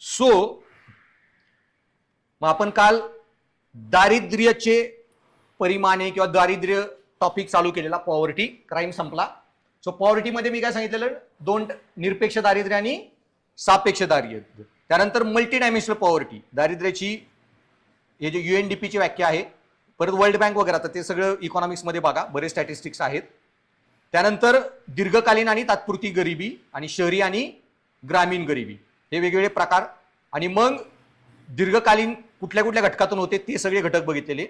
So मग आपण काल दारिद्र्याचे परिमाणे किंवा दारिद्र्य टॉपिक चालू केलेला, पॉवर्टी, क्राईम संपला. सो पॉवर्टीमध्ये मी काय सांगितलेलं, दोन, निरपेक्ष दारिद्र्य आणि सापेक्ष दारिद्र्य. त्यानंतर मल्टी डायमेन्शनल पॉवर्टी, दारिद्र्याची हे जे UNDP ची व्याख्या आहे, परत वर्ल्ड बँक वगैरे, तर ते सगळं इकॉनॉमिक्समध्ये बघा, बरेच स्टॅटिस्टिक्स आहेत. त्यानंतर दीर्घकालीन आणि तात्पुरती गरिबी आणि शहरी आणि ग्रामीण गरिबी हे वेगवेगळे प्रकार. आणि मग दीर्घकालीन कुठल्या कुठल्या घटकातून होते ते सगळे घटक बघितलेले.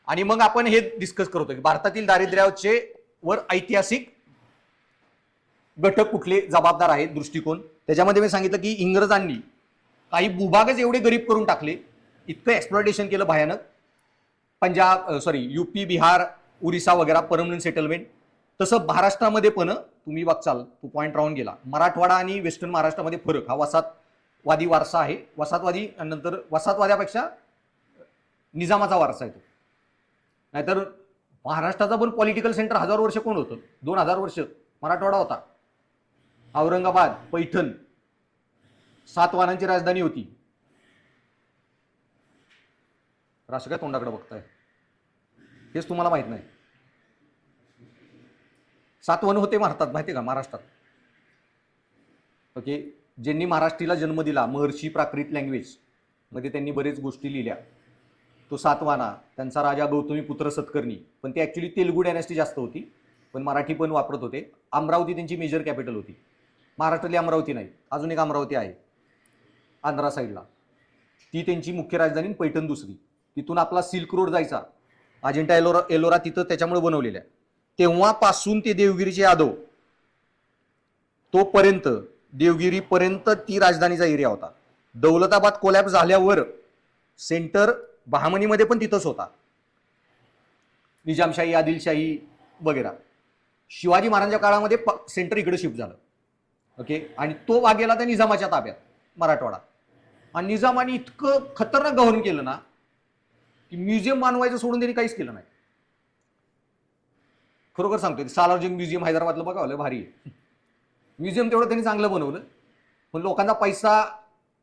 आणि मग आपण हे डिस्कस करतो की भारतातील दारिद्र्याचे वर ऐतिहासिक घटक कुठले जबाबदार आहेत, दृष्टिकोन. त्याच्यामध्ये मी सांगितलं की इंग्रजांनी काही भूभागच एवढे गरीब करून टाकले, इतकं एक्सप्लॉयटेशन केलं भयानक. UP, बिहार, ओरिसा वगैरे परमनंट सेटलमेंट. तसं महाराष्ट्रामध्ये पण तुम्ही बघचाल, तो पॉईंट राहून गेला, मराठवाडा आणि वेस्टर्न महाराष्ट्रामध्ये फरक हा वसाहतवादी वारसा आहे. वसाहतवादी नंतर वसाहतवाद्यापेक्षा निजामाचा वारसा आहे तो. नाहीतर महाराष्ट्राचा पण पॉलिटिकल सेंटर 1000 वर्ष कोण होतं? 2000 वर्ष मराठवाडा होता. औरंगाबाद, पैठण 7 वानांची राजधानी होती. असं काय तोंडाकडे बघताय? हेच तुम्हाला माहित नाही. 7 वन होते भारतात, माहिती का, महाराष्ट्रात. ओके, ज्यांनी महाराष्ट्रीला जन्म दिला, महर्षी प्राकृत लँग्वेज मध्ये त्यांनी बरेच गोष्टी लिहिल्या. तो 7 वाना, त्यांचा राजा गौतमीपुत्र सतकर्णी, पण ते ऍक्च्युली तेलुगू डायनॅस्टी जास्त होती, पण मराठी पण वापरत होते. अमरावती त्यांची मेजर कॅपिटल होती. महाराष्ट्रातली अमरावती नाही, अजून एक अमरावती आहे आंध्रा साईडला, ती त्यांची मुख्य राजधानी. पैठण दुसरी. तिथून आपला सिल्क रोड जायचा, अजिंठा एलोरा तिथं त्याच्यामुळे बनवलेल्या. तेव्हापासून ते देवगिरीचे यादव तोपर्यंत, देवगिरीपर्यंत ती राजधानीचा एरिया होता. दौलताबाद कोलॅप्स झाल्यावर सेंटर बहामनीमध्ये पण तिथंच होता, निजामशाही, आदिलशाही वगैरे. शिवाजी महाराजांच्या काळामध्ये सेंटर इकडे शिफ्ट झालं. ओके, आणि तो भाग गेला त्या निजामाच्या ताब्यात, मराठवाडा. आणि निजामाने इतकं खतरनाक गव्हर्न केलं ना की म्युझियम मानवायचं सोडून त्यांनी काहीच केलं नाही. खरोखर सांगतोय, सालारजंग म्युझियम हैदराबादला बघावलं, भारी आहे म्युझियम. तेवढं त्यांनी चांगलं बनवलं, पण लोकांचा पैसा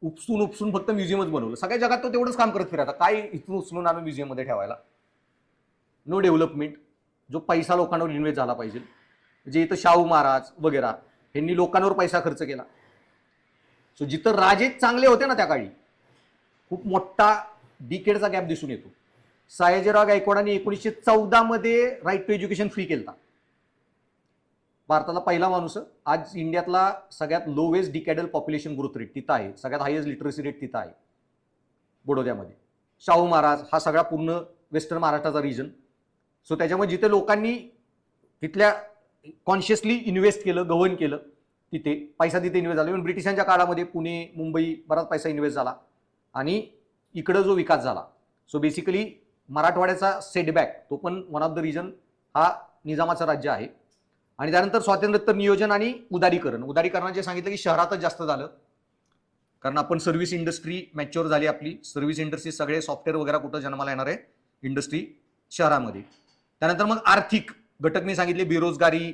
उपसून फक्त म्युझियमच बनवलं. सगळ्या जगात तो तेवढंच काम करत फिरायचा, काय इथून उचलून आणून म्युझियम मध्ये ठेवायला. No development. जो पैसा लोकांवर इन्व्हेस्ट झाला पाहिजे, जे इथं शाहू महाराज वगैरे यांनी लोकांवर पैसा खर्च केला. सो जिथं राजे चांगले होते ना त्या काळी, खूप मोठा डिकेडचा गॅप दिसून येतो. सयाजीराव गायकवाडांनी 1914 मध्ये राईट टू एज्युकेशन फ्री केला. भारताला पहिला माणूस. आज इंडियातला सगळ्यात लोवेस्ट डिकॅडल पॉप्युलेशन ग्रोथ रेट तिथं आहे, सगळ्यात हायेस्ट लिटरसी रेट तिथं आहे, बडोद्यामध्ये. शाहू महाराज हा सगळा पूर्ण वेस्टर्न महाराष्ट्राचा रिजन. सो त्याच्यामुळे जिथे लोकांनी तिथल्या कॉन्शियसली इन्व्हेस्ट केलं, गव्हर्न केलं, तिथे पैसा तिथे इन्व्हेस्ट झाला. इव्हन ब्रिटिशांच्या काळामध्ये पुणे, मुंबई बराच पैसा इन्व्हेस्ट झाला आणि इकडं जो विकास झाला. सो बेसिकली मराठवाड्याचा सेटबॅक तो पण वन ऑफ द रिजन हा निजामाचं राज्य आहे. आणि त्यानंतर स्वातंत्र्योत्तर नियोजन आणि उदारीकरण. उदारीकरणाचे सांगितलं की शहरातच जास्त झालं, कारण आपण सर्व्हिस इंडस्ट्री मॅच्युअर झाली आपली. सर्व्हिस इंडस्ट्री सगळे सॉफ्टवेअर वगैरे कुठं जन्माला येणार आहे, इंडस्ट्री शहरामध्ये. त्यानंतर मग आर्थिक घटक मी सांगितले, बेरोजगारी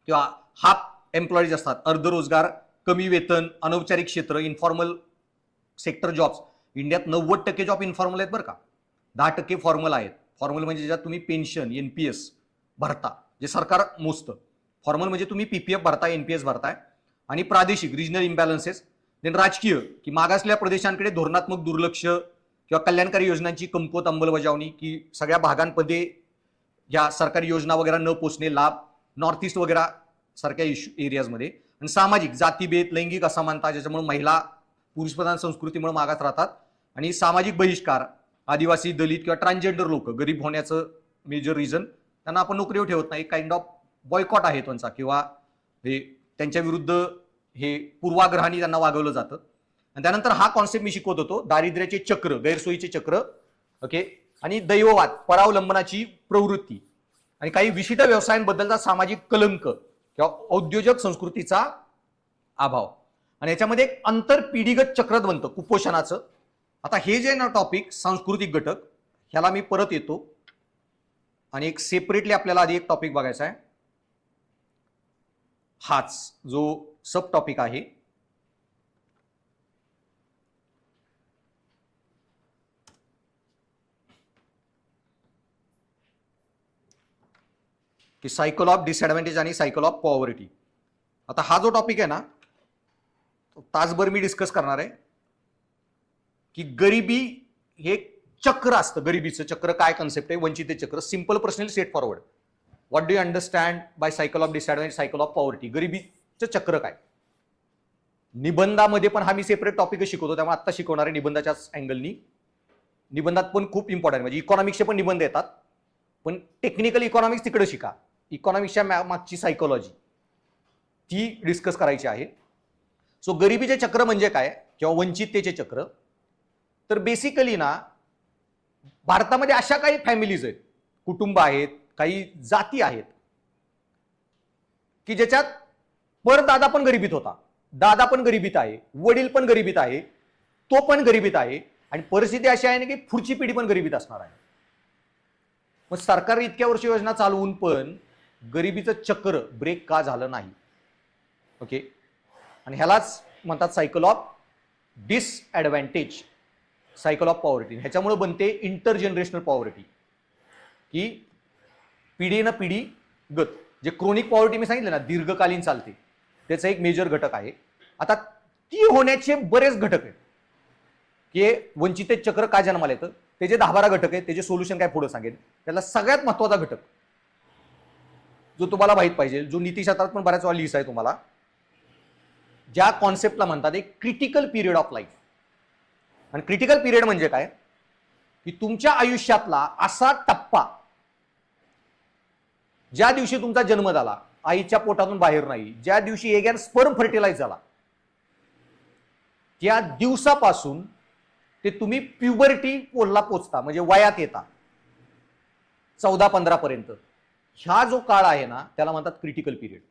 किंवा हाफ एम्प्लॉईज असतात, अर्धरोजगार, कमी वेतन, अनौपचारिक क्षेत्र, इन्फॉर्मल सेक्टर जॉब्स. इंडियात 90% जॉब इन्फॉर्मल आहेत बरं का, 10% फॉर्मल आहेत. फॉर्मल म्हणजे ज्याच्यात तुम्ही पेन्शन, NPS भरता, जे सरकार मोजतं. फॉर्मल म्हणजे तुम्ही PPF भरताय, NPS भरताय. आणि प्रादेशिक, रिजनल इम्बॅलन्सेस. देन राजकीय, की मागासलेल्या प्रदेशांकडे धोरणात्मक दुर्लक्ष किंवा कल्याणकारी योजनांची कमकुवत अंमलबजावणी, की सगळ्या भागांमध्ये या सरकारी योजना वगैरे न पोचणे, लाभ नॉर्थ ईस्ट वगैरे सारख्या एरियाजमध्ये. आणि सामाजिक, जातीभेद, लैंगिक असमानता, ज्याच्यामुळे महिला पुरुषप्रधान संस्कृतीमुळे मागास राहतात. आणि सामाजिक बहिष्कार, आदिवासी, दलित किंवा ट्रान्सजेंडर लोक गरीब होण्याचं मेजर रिझन. त्यांना आपण नोकरीवर ठेवत नाही, काइंड ऑफ बॉयकॉट आहे त्यांचा, किंवा हे त्यांच्या विरुद्ध हे पूर्वाग्रहाने त्यांना वागवलं जातं. आणि त्यानंतर हा कॉन्सेप्ट मी शिकवत होतो, दारिद्र्याचे चक्र, गैरसोयीचे चक्र. ओके, आणि दैववाद, परावलंबनाची प्रवृत्ती, आणि काही विशिष्ट व्यवसायांबद्दलचा सामाजिक कलंक किंवा औद्योगिक संस्कृतीचा अभाव. आणि याच्यामध्ये एक आंतरपिढीगत चक्रच बनतं कुपोषणाचं. आता हे जे ना टॉपिक, सांस्कृतिक घटक, ह्याला मी परत येतो आणि एक सेपरेटली आपल्याला आधी एक टॉपिक बघायचा आहे. हाच जो सब टॉपिक आहे, की सायकल ऑफ डिसएडव्हान्टेज आणि सायकल ऑफ पॉवर्टी. आता हा जो टॉपिक आहे ना, तासभर मी डिस्कस करणार आहे की गरिबी हे चक्र असतं. गरिबीचं चक्र काय कन्सेप्ट आहे, वंचित चक्र. सिंपल प्रश्न, straightforward. What do you understand by cycle of disadvantage, cycle of poverty? गरिबीचं चक्र काय? निबंधामध्ये पण हा मी सेपरेट टॉपिकच शिकवतो, त्यामुळे आत्ता शिकवणार आहे निबंधाच्याच अँगलनी. निबंधात पण खूप इम्पॉर्टंट, म्हणजे इकॉनॉमिक्सचे पण निबंध येतात, पण टेक्निकल इकॉनॉमिक्स तिकडे शिका. इकॉनॉमिक्सच्या मागची सायकोलॉजी ती डिस्कस करायची आहे. सो गरिबीचे चक्र म्हणजे काय किंवा वंचिततेचे चक्र, तर बेसिकली ना भारतामध्ये अशा काही फॅमिलीज आहेत, कुटुंब आहेत, काही जाती आहेत की ज्याच्यात परदादा पण गरिबीत होता, दादा पण गरिबीत आहे, वडील पण गरिबीत आहे, तो पण गरिबीत आहे, आणि परिस्थिती अशी आहे ना की पुढची पिढी पण गरिबीत असणार आहे. मग सरकार इतक्या वर्ष योजना चालवून पण गरिबीचं चक्र ब्रेक का झालं नाही? ओके, आणि ह्यालाच म्हणतात cycle of disadvantage, cycle of poverty. ह्याच्यामुळे बनते इंटरजनरेशनल पॉवर्टी, की पिढी न पिढी गत. जे क्रोनिक पॉवर्टी मी सांगितलं ना, दीर्घकालीन चालते, त्याचा एक मेजर घटक आहे. आता ती होण्याचे बरेच घटक आहेत की वंचित चक्र का जन्माला येतं. त्याचे 10-12 घटक आहेत, त्याचे सोल्युशन काय पुढे सांगेल. त्याला सगळ्यात महत्वाचा घटक जो तुम्हाला माहित पाहिजे, जो नीतिशास्त्रात पण बऱ्याच वेळा लिहिसा आहे तुम्हाला, ज्या कॉन्सेप्टला म्हणतात एक क्रिटिकल पिरियड ऑफ लाईफ. आणि क्रिटिकल पिरियड म्हणजे काय, की तुमच्या आयुष्यातला असा टप्पा ज्या दिवशी तुमचा जन्म झाला, आईच्या पोटातून बाहेर नाही, ज्या दिवशी एगॅन स्पर्म फर्टिलाइज झाला, त्या दिवसापासून ते तुम्ही प्युबर्टी पोलला पोचता, म्हणजे वयात येता 14-15 पर्यंत, हा जो काळ आहे ना त्याला म्हणतात क्रिटिकल पिरियड.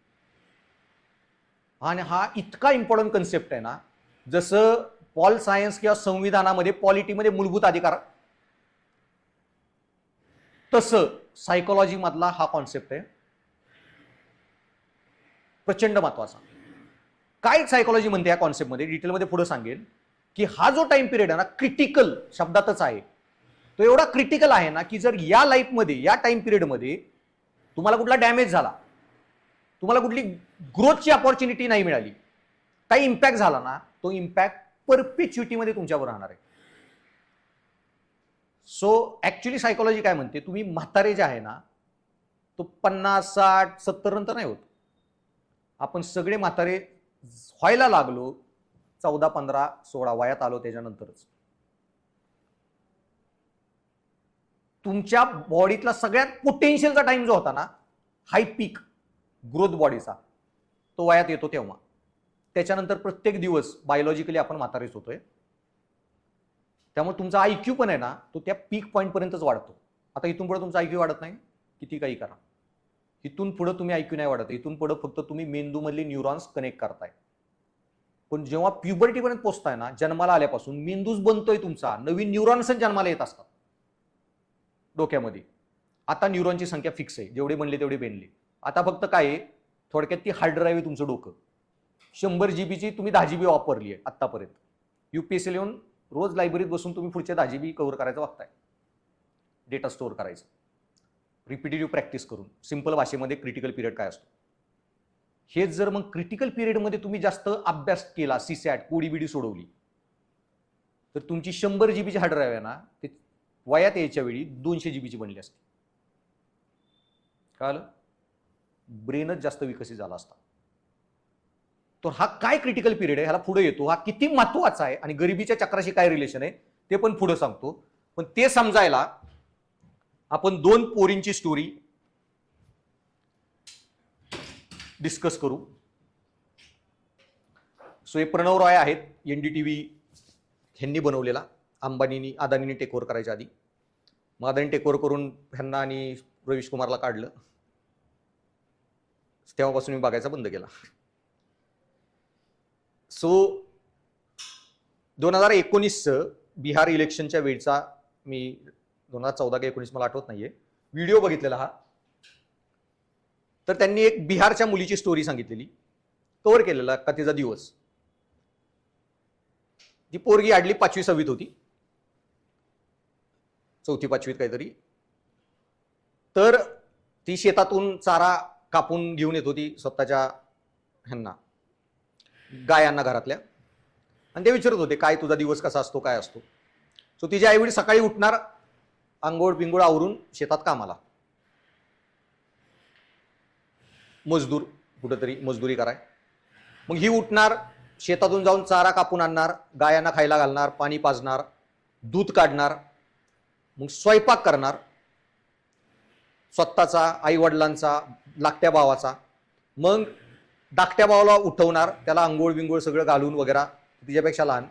आणि हा इतका इम्पॉर्टंट कन्सेप्ट आहे ना, जसं पॉल सायन्स किंवा संविधानामध्ये पॉलिटीमध्ये मूलभूत अधिकार, तसं सायकोलॉजी मधला हा कॉन्सेप्ट आहे प्रचंड महत्वाचा. काय सायकोलॉजी म्हणते या कॉन्सेप्टमध्ये डिटेलमध्ये पुढे सांगेल, की हा जो टाइम पिरियड आहे ना, क्रिटिकल शब्दातच आहे, तो एवढा क्रिटिकल आहे ना की जर या लाईफमध्ये, या टाइम पिरियडमध्ये तुम्हाला कुठला डॅमेज झाला, तुम्हाला कुठली ग्रोथची अपॉर्च्युनिटी नाही मिळाली, काही इम्पॅक्ट झाला ना, तो इम्पॅक्ट परपेच्युइटीमध्ये तुमच्यावर राहणार आहे. सो ऍक्च्युली सायकोलॉजी काय म्हणते, तुम्ही म्हातारे जे आहे ना, तो 50, 60, 70 नंतर नाही होत. आपण सगळे म्हातारे व्हायला लागलो 14, 15, 16 वयात आलो त्याच्यानंतरच. तुमच्या बॉडीतला सगळ्यात पोटेन्शियलचा टाइम जो होता ना, हाय पीक ग्रोथ बॉडीचा, तो वयात येतो तेव्हा. त्याच्यानंतर प्रत्येक दिवस बायोलॉजिकली आपण म्हातारेच होतोय. त्यामुळे तुमचा आयक्यू पण आहे ना, तो त्या पीक पॉईंट पर्यंतच वाढतो. आता इथून पुढे तुमचा आयक्यू वाढत नाही, किती काही करा. इथून पुढे तुम्ही आयक्यू नाही वाढत, इथून पुढे फक्त तुम्ही मेंदूमधले न्यूरॉन्स कनेक्ट करताय. पण जेव्हा प्युबर्टी पर्यंत पोहोचताय ना, जन्माला आल्यापासून मेंदूच बनतोय तुमचा, नवीन न्यूरॉन्स जन्माला येत असतात डोक्यामध्ये. आता न्यूरॉनची संख्या फिक्स आहे, जेवढे बनले तेवढे बनले. आता फक्त काय आहे, थोडक्यात ती हार्ड ड्राईव्ह आहे तुमचं डोकं. 100 GB ची तुम्ही 10 GB वापरली आहे आतापर्यंत. UPSC लिहून रोज लायब्ररीत बसून तुम्ही पुढचे 10 GB कव्हर करायचं बघताय, डेटा स्टोअर करायचं, रिपिटेटिव्ह प्रॅक्टिस करून. सिंपल भाषेमध्ये क्रिटिकल पिरियड काय असतो हेच जर मग क्रिटिकल पिरियडमध्ये तुम्ही जास्त अभ्यास केला, सीसॅट कोडी सोडवली, तर तुमची 100 GB ची हार्ड ड्राईव्ह आहे ना, ते वयात यायच्या वेळी 200 GB ची बनली असते. कळलं? ब्रेनच जास्त विकसित झाला असता. तर हा काय क्रिटिकल पिरियड आहे, ह्याला पुढे येतो, हा किती महत्वाचा आहे आणि गरिबीच्या चक्राशी काय रिलेशन आहे ते पण पुढे सांगतो. पण ते समजायला आपण 2 पोरींची स्टोरी डिस्कस करू. सो हे प्रणव रॉय आहेत, NDTV ह्यांनी बनवलेला, अंबानीनी अदानीने टेक ओव्हर करायच्या आधी. मग अदानी टेक ओव्हर करून ह्यांना आणि रवीश कुमारला काढलं, तेव्हापासून मी बघायचा बंद केला. सो 2019 बिहार इलेक्शनच्या वेळचा, मी 2014 का 19 मला आठवत नाहीये, व्हिडिओ बघितलेला हा. तर त्यांनी एक बिहारच्या मुलीची स्टोरी सांगितलेली, कव्हर केलेला का तिचा दिवस. ती पोरगी आडली 5वी-6वीत होती, 4थी-5वीत काहीतरी. तर ती शेतातून चारा कापून घेऊन येत होती स्वतःच्या ह्यांना, गायांना घरातल्या, आणि ते विचारत होते काय तुझा दिवस कसा असतो काय असतो. सो तिचे आईवडील सकाळी उठणार, आंघोळ पिंगोळ आवरून शेतात कामाला, मजदूर कुठंतरी मजदुरी कराय. मग ही उठणार, शेतातून जाऊन चारा कापून आणणार, गायांना खायला घालणार, पाणी पाजणार, दूध काढणार, मग स्वयंपाक करणार स्वतःचा, आई वडिलांचा, धाकट्या भावाचा. मग धाकट्या भावाला उठवणार, त्याला आंघोळ बिंगोळ सगळं घालून वगैरे, तिच्यापेक्षा लहान,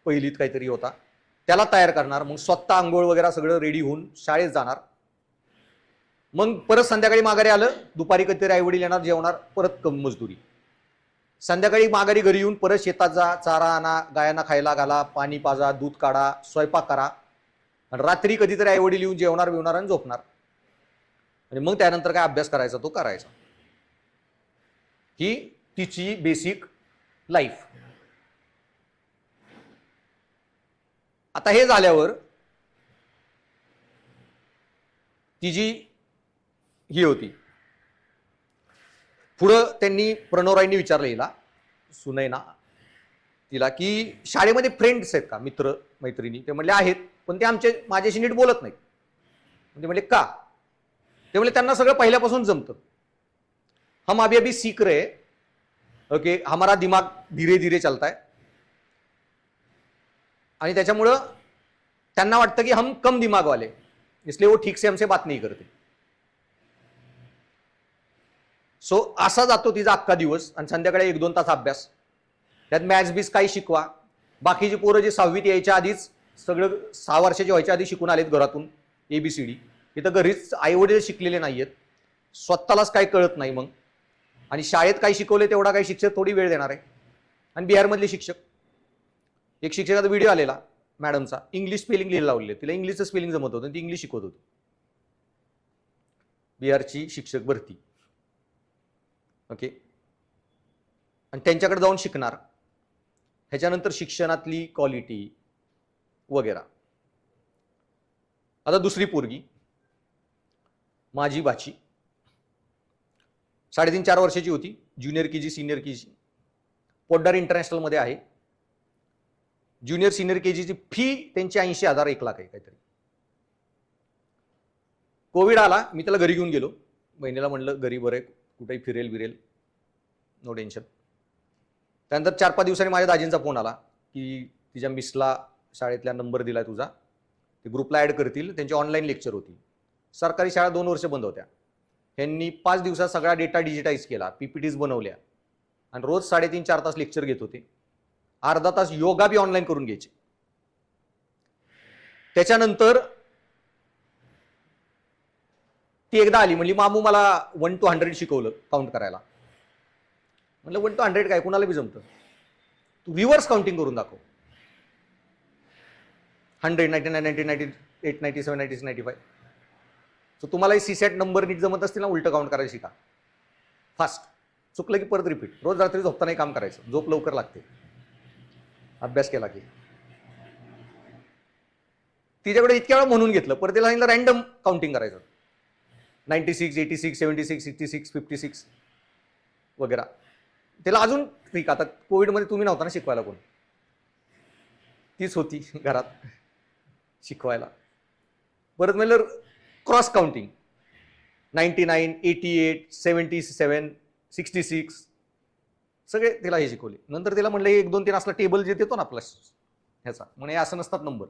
पहिलीत काहीतरी होता, त्याला तयार करणार. मग स्वतः आंघोळ वगैरे सगळं रेडी होऊन शाळेत जाणार. मग परत संध्याकाळी माघारी आलं, दुपारी कधीतरी आई वडील येणार, जेवणार, परत मजदुरी. संध्याकाळी माघारी घरी येऊन परत शेतात जा, चारा आणा, गायांना खायला घाला, पाणी पाजा, दूध काढा, स्वयंपाक करा, आणि रात्री कधीतरी आई वडील येऊन जेवणार बिवणार आणि झोपणार. आणि मग त्यानंतर काय अभ्यास करायचा तो करायचा. ही तिची बेसिक लाईफ. आता हे झाल्यावर तिची ही होती, पुढं त्यांनी प्रणवराईंनी विचारलं हिला, सुनैना, तिला की शाळेमध्ये फ्रेंड्स आहेत का, मित्र मैत्रिणी. ते म्हणले आहेत, पण ते माझ्याशी नीट बोलत नाहीत. म्हणजे म्हणले का. ते म्हणले त्यांना सगळं पहिल्यापासून जमतं, हम अभी अभी सीख रहे, ओके, हमारा दिमाग धीरे धीरे चलता है, आणि त्याच्यामुळं त्यांना वाटतं की हम कम दिमाग वाले, इसलिए वो ठीक से हमसे बात नहीं करते. सो असा जातो तिचा अख्खा दिवस, आणि संध्याकाळी 1-2 तास अभ्यास, त्यात मॅथ्स बीस काही शिकवा. बाकीची पोरं जे 6वीत यायच्या आधीच सगळं 6 वर्षाचे व्हायच्या आधी शिकून आलेत घरातून ABCD. इथं घरीच आई वडील शिकलेले नाहीयेत, स्वतःलाच काही कळत नाही. मग आणि शाळेत काही शिकवले तेवढा काही शिक्षक थोडी वेळ देणार आहे. आणि बिहारमधले शिक्षक, एक शिक्षकाचा व्हिडिओ आलेला मॅडमचा, इंग्लिश स्पेलिंग लिहायला लावलेले, तिला इंग्लिशचं स्पेलिंग जमत होतं, ती इंग्लिश शिकवत होती. बिहारची शिक्षक भरती, ओके, आणि त्यांच्याकडे जाऊन शिकणार. ह्याच्यानंतर शिक्षणातली क्वालिटी वगैरे. आता दुसरी पोरगी, माझी बाची, 3.5-4 वर्षाची होती, junior KG senior KG, Podar इंटरनॅशनलमध्ये आहे. ज्युनियर सिनियर KGची फी त्यांची 80,000 1 लाख आहे काहीतरी. कोविड आला, मी त्याला घरी घेऊन गेलो, बहिणीला म्हणलं घरी बरं आहे, कुठेही फिरेल बिरेल, नो टेन्शन. त्यानंतर 4-5 दिवसांनी माझ्या दाजींचा फोन आला की तिच्या मिसला शाळेतल्या नंबर दिलाय तुझा, ते ग्रुपला ॲड करतील, त्यांची ऑनलाईन लेक्चर होती. सरकारी शाळा 2 वर्ष बंद होत्या, यांनी 5 दिवसात सगळा डेटा डिजिटाईज केला, PPTs बनवल्या, आणि रोज 3.5-4 तास लेक्चर घेत होते. अर्धा तास योगा बी ऑनलाईन करून घ्यायचे. त्याच्यानंतर ती एकदा आली, म्हणली मामू मला 1 to 100 शिकवलं काउंट करायला. म्हणलं 1 to 100 काय, कुणाला बी जमतं, तू रिव्हर्स काउंटिंग करून दाखव. 100, 99, 90, 98, 97, 96, 95. सो तुम्हाला CSAT नंबर नीट जमत असतील ना, उलटं काउंट करायला शिका फास्ट. चुकलं की परत रिपीट. रोज रात्री झोपताना काम करायचं, झोप लवकर लागते अभ्यास केला की. तिच्याकडे इतक्या वेळा म्हणून घेतलं, परत तिला सांगितलं रँडम काउंटिंग करायचं, 96, 86, 76, 66, 56 वगैरे. त्याला अजून ठीक, आता कोविडमध्ये तुम्ही नव्हता ना शिकवायला, कोण, तीच होती घरात शिकवायला. परत म्हणलं क्रॉस काउंटिंग, 99, 88, 77, 66 सगळे तिला हे शिकवले. नंतर तिला म्हणलं 1, 2, 3 असला टेबल जे देतो ना आपला ह्याचा, म्हणे असं नसतात नंबर.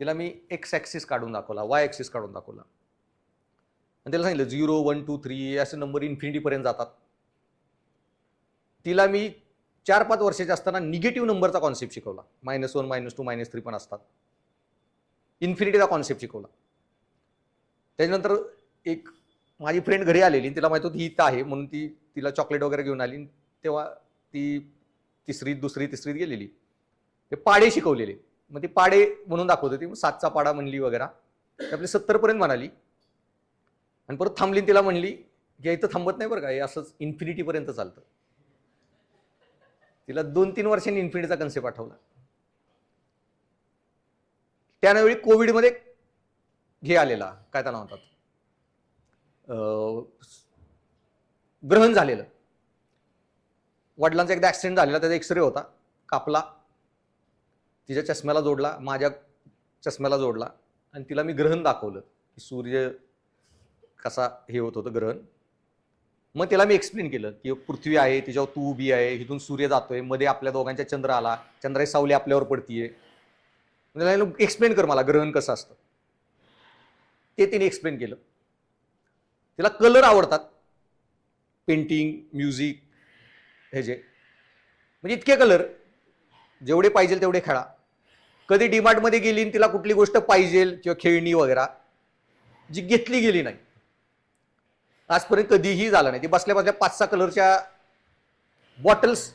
तिला मी X ॲक्सिस काढून दाखवला, Y ॲक्सिस काढून दाखवला, आणि त्याला सांगितलं 0, 1, 2, 3 असे नंबर इन्फिनिटीपर्यंत जातात. तिला मी 4-5 वर्षाचे असताना निगेटिव्ह नंबरचा कॉन्सेप्ट शिकवला, -1, -2, -3 पण असतात, इन्फिनिटीचा कॉन्सेप्ट शिकवला. त्याच्यानंतर एक माझी फ्रेंड घरी आलेली, तिला माहित होती ही इथं आहे म्हणून ती तिला चॉकलेट वगैरे घेऊन आली. तेव्हा ती 2री-तिसरीत गेलेली, ते पाडे शिकवलेले, मग ती पाडे म्हणून दाखवत होती. 7चा पाडा म्हणली वगैरे, आपली 70 पर्यंत म्हणाली, आणि परत थांबली. तिला म्हणली की इथं थांबत नाही बरं का, हे असंच इन्फिनिटीपर्यंत चालतं. तिला 2-3 वर्षांनी इन्फिनिटीचा कन्सेप्ट आठवला. त्यावेळी कोविडमध्ये हे आलेला, काय त्याला म्हणतात, ग्रहण झालेलं. वडिलांचा एकदा ऍक्सिडेंट झालेला, त्याचा एक्सरे होता, कापला, तिच्या चष्म्याला जोडला, माझ्या चष्म्याला जोडला आणि तिला मी ग्रहण दाखवलं की सूर्य कसा हे होत होतं ग्रहण. मग तिला मी एक्सप्लेन केलं की पृथ्वी आहे, तिच्यावर तू उभी आहे, इथून सूर्य जातोय, मध्ये आपल्या दोघांच्या चंद्र आला, चंद्राची सावली आपल्यावर पडतीये, एक्सप्लेन कर मला ग्रहण कसं असतं. ते तिने एक्सप्लेन केलं. तिला कलर आवडतात, पेंटिंग, म्युझिक, हे जे म्हणजे इतके कलर जेवढे पाहिजे तेवढे खेळा. कधी डीमार्टमध्ये गेली आणि तिला कुठली गोष्ट पाहिजे किंवा खेळणी वगैरे जी घेतली गेली नाही आजपर्यंत कधीही झालं नाही. ती बसल्या बसल्या 5-6 कलरच्या बॉटल्स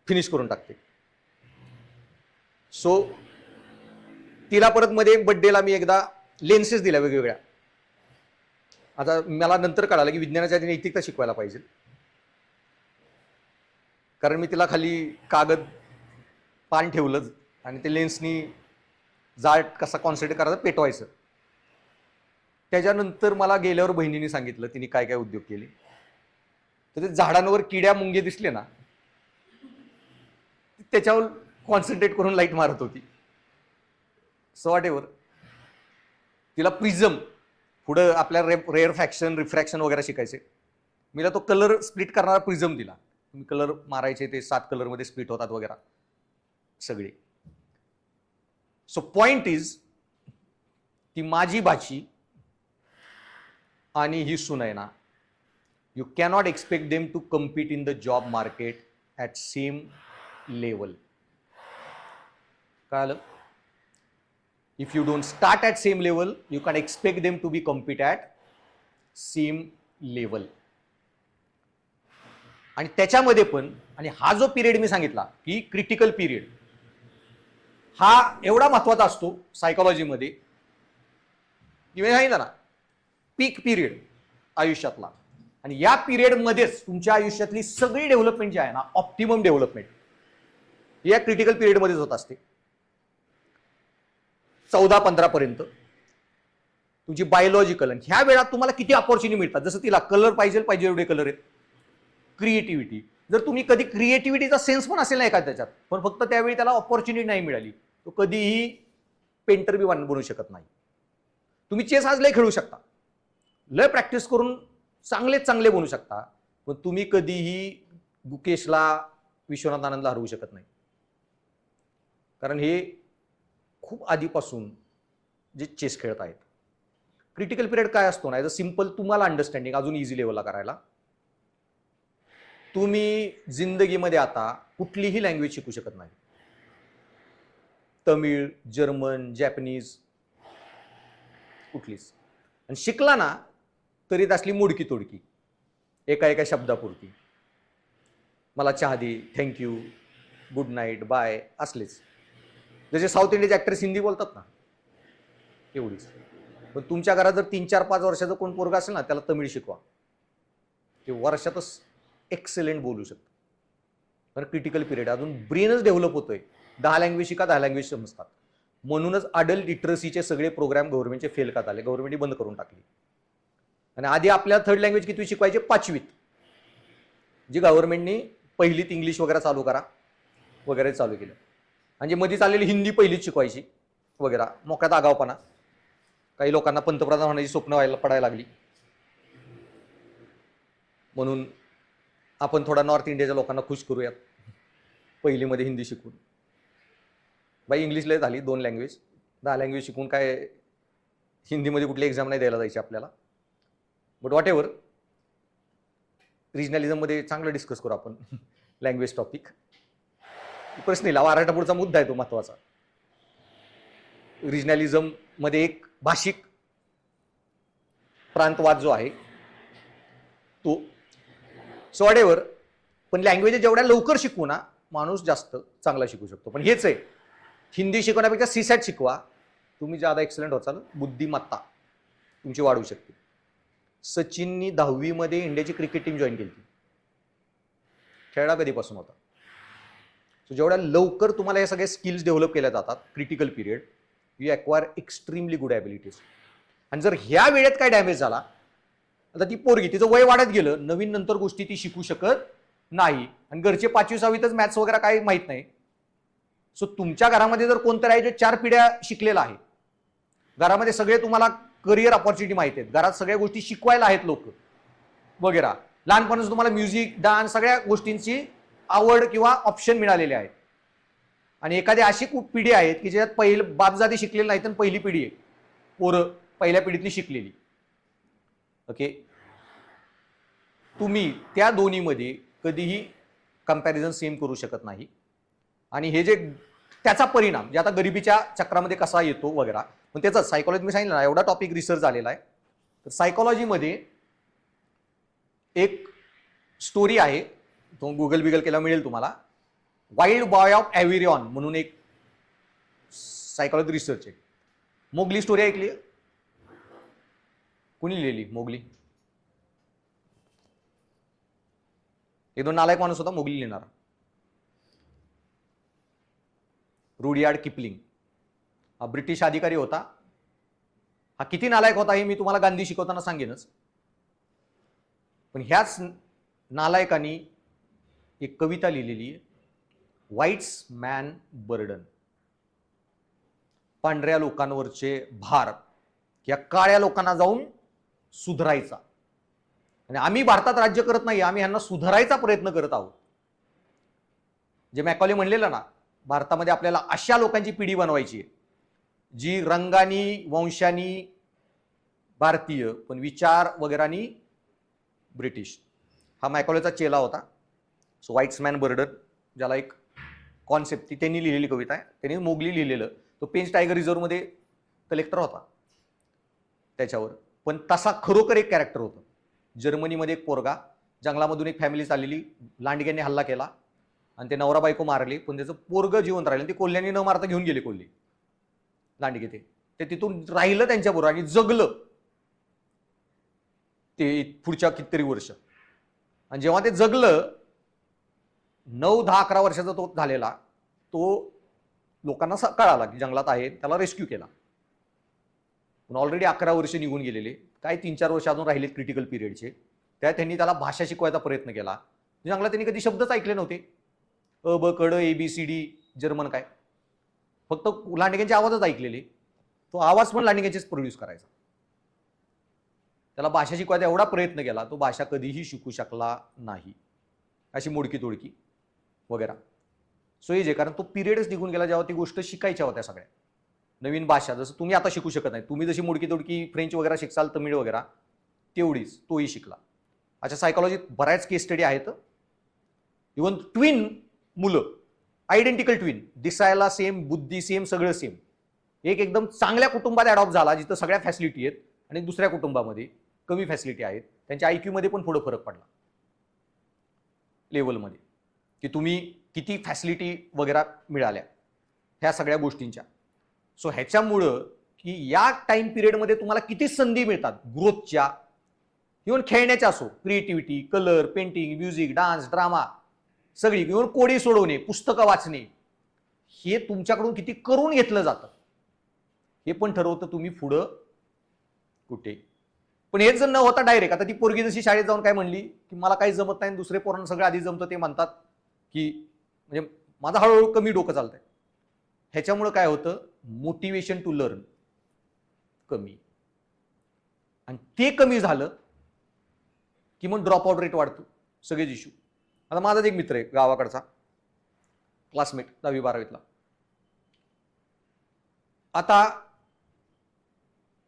फिनिश करून टाकते. सो तिला परत मध्ये बर्थडेला मी एकदा लेन्सेस दिल्या वेगवेगळ्या. आता मला नंतर कळालं की विज्ञानाच्या नैतिकता शिकवायला पाहिजे, कारण मी तिला खाली कागद पान ठेवलं आणि ते लेन्सनी जाळ कसा कॉन्सन्ट्रेट करायचं पेटवायचं. त्याच्यानंतर मला गेल्यावर बहिणीने सांगितलं तिने काय काय उद्योग केले. तर ते झाडांवर किड्या मुंगे दिसले ना, त्याच्यावर कॉन्सन्ट्रेट करून लाईट मारत होती. So what ever. तिला प्रिझम पुढं आपल्या रेअर फॅक्शन, रिफ्रॅक्शन वगैरे शिकायचे. मी तो कलर स्प्लिट करणारा प्रिझम दिला. तुम्ही कलर मारायचे, ते 7 कलरमध्ये स्प्लिट होतात वगैरे सगळे. सो पॉइंट इज ती माझी बाची आणि ही Sunaina, you cannot expect them to compete in the job market at same level. कळालं? If you don't start at same level, you can expect them to be compete at same level. आणि त्याच्यामध्ये पण, आणि हा जो पिरियड मी सांगितला की critical period, हा एवढा महत्वाचा असतो सायकोलॉजीमध्ये की मी सांगितलं ना, पीक पिरियड आयुष्यातला. आणि या पिरियडमध्येच तुमच्या आयुष्यातली सगळी डेव्हलपमेंट जी आहे ना, ऑप्टिमम डेव्हलपमेंट या क्रिटिकल पिरियडमध्येच होत असते. 14-15 पर्यंत तुमची बायोलॉजिकल. आणि ह्या वेळात तुम्हाला किती अपॉर्च्युनिटी मिळतात. जसं तिला कलर पाहिजे एवढे कलर आहेत. क्रिएटिव्हिटी, जर तुम्ही कधी क्रिएटिव्हिटीचा सेन्स पण असेल ना एखाद्या त्याच्यात, पण फक्त त्यावेळी त्याला अपॉर्च्युनिटी नाही मिळाली, तो कधीही पेंटर बी बनू शकत नाही. तुम्ही चेस आज लय खेळू शकता, लय प्रॅक्टिस करून चांगले बनू शकता, पण तुम्ही कधीही गुकेशला, विश्वनाथ आनंदला हरवू शकत नाही. कारण हे खूप आधीपासून जे चेस खेळत आहेत. क्रिटिकल पिरियड काय असतो ना, सिंपल तुम्हाला अंडरस्टँडिंग अजून इझी लेवलला करायला, तुम्ही जिंदगीमध्ये आता कुठलीही लँग्वेज शिकू शकत नाही. तमिळ, जर्मन, जॅपनीज कुठलीच. आणि शिकला ना तरी असली मोडकी तोडकी, एका शब्दापुरती. मला चहा दे, थँक्यू, गुड नाईट, बाय, असलेच. जसे साऊथ इंडियन ऍक्टर्स हिंदी बोलतात ना, एवढीच. पण तुमच्या घरात जर 3-4-5 वर्षाचं कोण पोरगा असेल ना, त्याला तमिळ शिकवा, ते वर्षातच एक्सेलेंट बोलू शकतो. कारण क्रिटिकल पिरियड, अजून ब्रेनच डेव्हलप होतोय. 10 लँग्वेज शिका, 10 लँग्वेज समजतात. म्हणूनच अडल्ट लिटरसीचे सगळे प्रोग्राम गव्हर्नमेंटचे फेल का झाले, गव्हर्नमेंटने बंद करून टाकली. आणि आधी आपल्याला 3rd लँग्वेज किती शिकवायचे, 5वीत, जी गव्हर्नमेंटने 1लीत इंग्लिश वगैरे चालू करा वगैरे चालू केलं. म्हणजे मध्ये चाललेली हिंदी 1लीत शिकवायची वगैरे, मोक्यात आगावपणा. काही लोकांना पंतप्रधान होण्याची स्वप्न पडायला लागली. म्हणून आपण थोडा नॉर्थ इंडियाच्या लोकांना खुश करूयात, 1लीमध्ये हिंदी शिकून. बाई इंग्लिश लय झाली, 2 लँग्वेज, 10 लँग्वेज शिकून काय हिंदीमध्ये कुठली एक्झाम नाही द्यायला जायची आपल्याला. बट व्हॉट एव्हर, रिजनलिझममध्ये चांगलं डिस्कस करू आपण लँग्वेज टॉपिक. प्रश्न वाराटापूरचा मुद्दा आहे तो महत्वाचा. रिजनलिझम मध्ये एक भाषिक प्रांतवाद जो आहे तो. सो व्हॉट एव्हर, पण लँग्वेज जेवढ्या लवकर शिकवू ना, माणूस जास्त चांगला शिकू शकतो. पण हेच आहे, हिंदी शिकवण्यापेक्षा सीसॅट शिकवा, तुम्ही ज्यादा एक्सलंट होचाल, बुद्धिमत्ता तुमची वाढू शकते. सचिननी 10वीमध्ये इंडियाची क्रिकेट टीम जॉईन केली. खेळा कधीपासून होता. सो जेवढ्या लवकर तुम्हाला हे सगळे स्किल्स डेव्हलप केल्या जातात critical period, you acquire extremely good abilities. आणि जर ह्या वेळेत काय डॅमेज झाला आता ती पोरगी, तिचं वय वाढत गेलं, नवीन नंतर गोष्टी ती शिकू शकत नाही, आणि घरचे 5वी 6वीतच मॅथ्स वगैरे काही माहित नाही. सो तुमच्या घरामध्ये जर कोणतरी आहे जे 4 पिढ्या शिकलेला आहे, घरामध्ये सगळे तुम्हाला करिअर ऑपॉर्च्युनिटी माहिती आहेत, घरात सगळ्या गोष्टी शिकवायला आहेत लोक वगैरे, लहानपणापासून तुम्हाला म्युझिक, डान्स, सगळ्या गोष्टींची आवड किंवा ऑप्शन मिळालेले आहेत, आणि एखादी अशी खूप पिढी आहेत की ज्यात पहिलं बापजादी शिकलेली नाही, तर पहिली पिढी आहे पोरं पहिल्या पिढीतली शिकलेली. ओके, तुम्ही त्या दोन्हीमध्ये कधीही कंपॅरिझन सेम करू शकत नाही. आणि हे जे त्याचा परिणाम जे आता गरिबीच्या चक्रामध्ये कसा येतो वगैरे, पण त्याचा सायकोलॉजी मी सांगितलं ना, एवढा टॉपिक रिसर्च झालेला आहे. तर सायकोलॉजीमध्ये एक स्टोरी आहे, तो गुगल बिगल केला मिळेल तुम्हाला, वाईल्ड बॉय ऑफ एव्हिरॉन म्हणून एक सायकोलॉजी रिसर्च आहे. मोगली स्टोरी ऐकली? कुणी लिहिली मोगली? एक दोन नालायक माणूस होता मोगली लिहिणारा, रुडियार्ड किपलिंग. हा ब्रिटिश अधिकारी होता. हा किती नालायक होता हे मी तुम्हाला गांधी शिकवताना सांगेनच, पण ह्याच नालायकानी एक कविता लिहिलेली आहे, व्हाईट्स मॅन बर्डन. पांढऱ्या लोकांवरचे भार या काळ्या लोकांना जाऊन सुधारायचा. आणि आम्ही भारतात राज्य करत नाही, आम्ही ह्यांना सुधारायचा प्रयत्न करत आहोत. जे मॅकॉले म्हणलेलं ना, भारतामध्ये आपल्याला अशा लोकांची पिढी बनवायची आहे जी रंगानी वंशानी भारतीय पण विचार वगैरेनी ब्रिटिश. हा मॅकॉलेचा चेला होता. सो व्हाईट्समॅन बर्डन, ज्याला एक कॉन्सेप्ट, ती त्यांनी लिहिलेली कविता आहे. त्यांनी मोगली लिहिलेलं. तो पेंच टायगर रिझर्व्हमध्ये कलेक्टर होता त्याच्यावर, पण तसा खरोखर एक कॅरेक्टर होतं. जर्मनीमध्ये एक पोरगा, जंगलामधून एक फॅमिली चाललेली, लांडग्यांनी हल्ला केला आणि ते नवरा बायको मारले, पण त्याचं पोरग जिवंत राहिलं. ते कोल्ह्यांनी न मारता घेऊन गेले कोल्हे लांडगे. ते तिथून राहिलं त्यांच्याबरोबर आणि जगलं ते पुढच्या कितीतरी वर्ष. आणि जेव्हा ते जगलं, 9, 10, 11 वर्षाचा तो झालेला, तो लोकांना कळाला की जंगलात आहे, त्याला रेस्क्यू केला. पण ऑलरेडी 11 वर्ष निघून गेलेले, काय 3-4 वर्ष अजून राहिले क्रिटिकल पिरियडचे. त्यात त्यांनी त्याला भाषा शिकवायचा प्रयत्न केला. जंगलात त्यांनी कधी शब्दच ऐकले नव्हते, अ ब कड ABCD जर्मन काय, फक्त लांडग्यांचे आवाजच ऐकलेले. तो आवाज पण लांडग्यांचेच प्रोड्यूस करायचा. त्याला भाषा शिकवायचा एवढा प्रयत्न केला, तो भाषा कधीही शिकू शकला नाही. अशी मोडकी तोडकी वगैरे. सो हे जे, कारण तो पिरियडच निघून गेला जेव्हा ती गोष्ट शिकायच्या होत्या सगळ्या. नवीन भाषा जसं तुम्ही आता शिकू शकत नाही, तुम्ही जशी मोडकी तोडकी फ्रेंच वगैरे शिकसाल, तमिळ वगैरे, तेवढीच तोही शिकला. अशा सायकोलॉजीत बऱ्याच केस स्टडी आहेत. इव्हन ट्विन मुलं, आयडेंटिकल ट्विन, दिसायला सेम, बुद्धी सेम, सगळं सेम, एक एकदम चांगल्या कुटुंबात अडॉप्ट झाला जिथं सगळ्या फॅसिलिटी आहेत, आणि दुसऱ्या कुटुंबामध्ये कमी फॅसिलिटी आहेत, त्यांच्या IQ मध्ये पण थोडं फरक पडला लेवलमध्ये, की तुम्ही किती फॅसिलिटी वगैरे मिळाल्या ह्या सगळ्या गोष्टींच्या. सो ह्याच्यामुळं की या टाइम पिरियडमध्ये तुम्हाला किती संधी मिळतात ग्रोथच्या, इव्हन खेळण्याच्या असो, creativity, colour, painting, music, dance, drama, सगळी, इव्हन कोडी सोडवणे, पुस्तकं वाचणे, हे तुमच्याकडून किती करून घेतलं जातं हे पण ठरवतं तुम्ही पुढं कुठे. पण हेच जर न होता डायरेक्ट, आता ती पोरगी जशी शाळेत जाऊन काय म्हणली की मला काही जमत नाही, दुसरे पोरांना सगळं आधी जमतं, ते म्हणतात की म्हणजे माझं हळूहळू कमी डोकं चालतंय. ह्याच्यामुळं काय होतं, मोटिवेशन टू लर्न कमी, आणि ते कमी झालं की मग ड्रॉप आउट रेट वाढतो, सगळेच इश्यू. आता माझाच एक मित्र आहे गावाकडचा, क्लासमेट 10वी 12वीतला. आता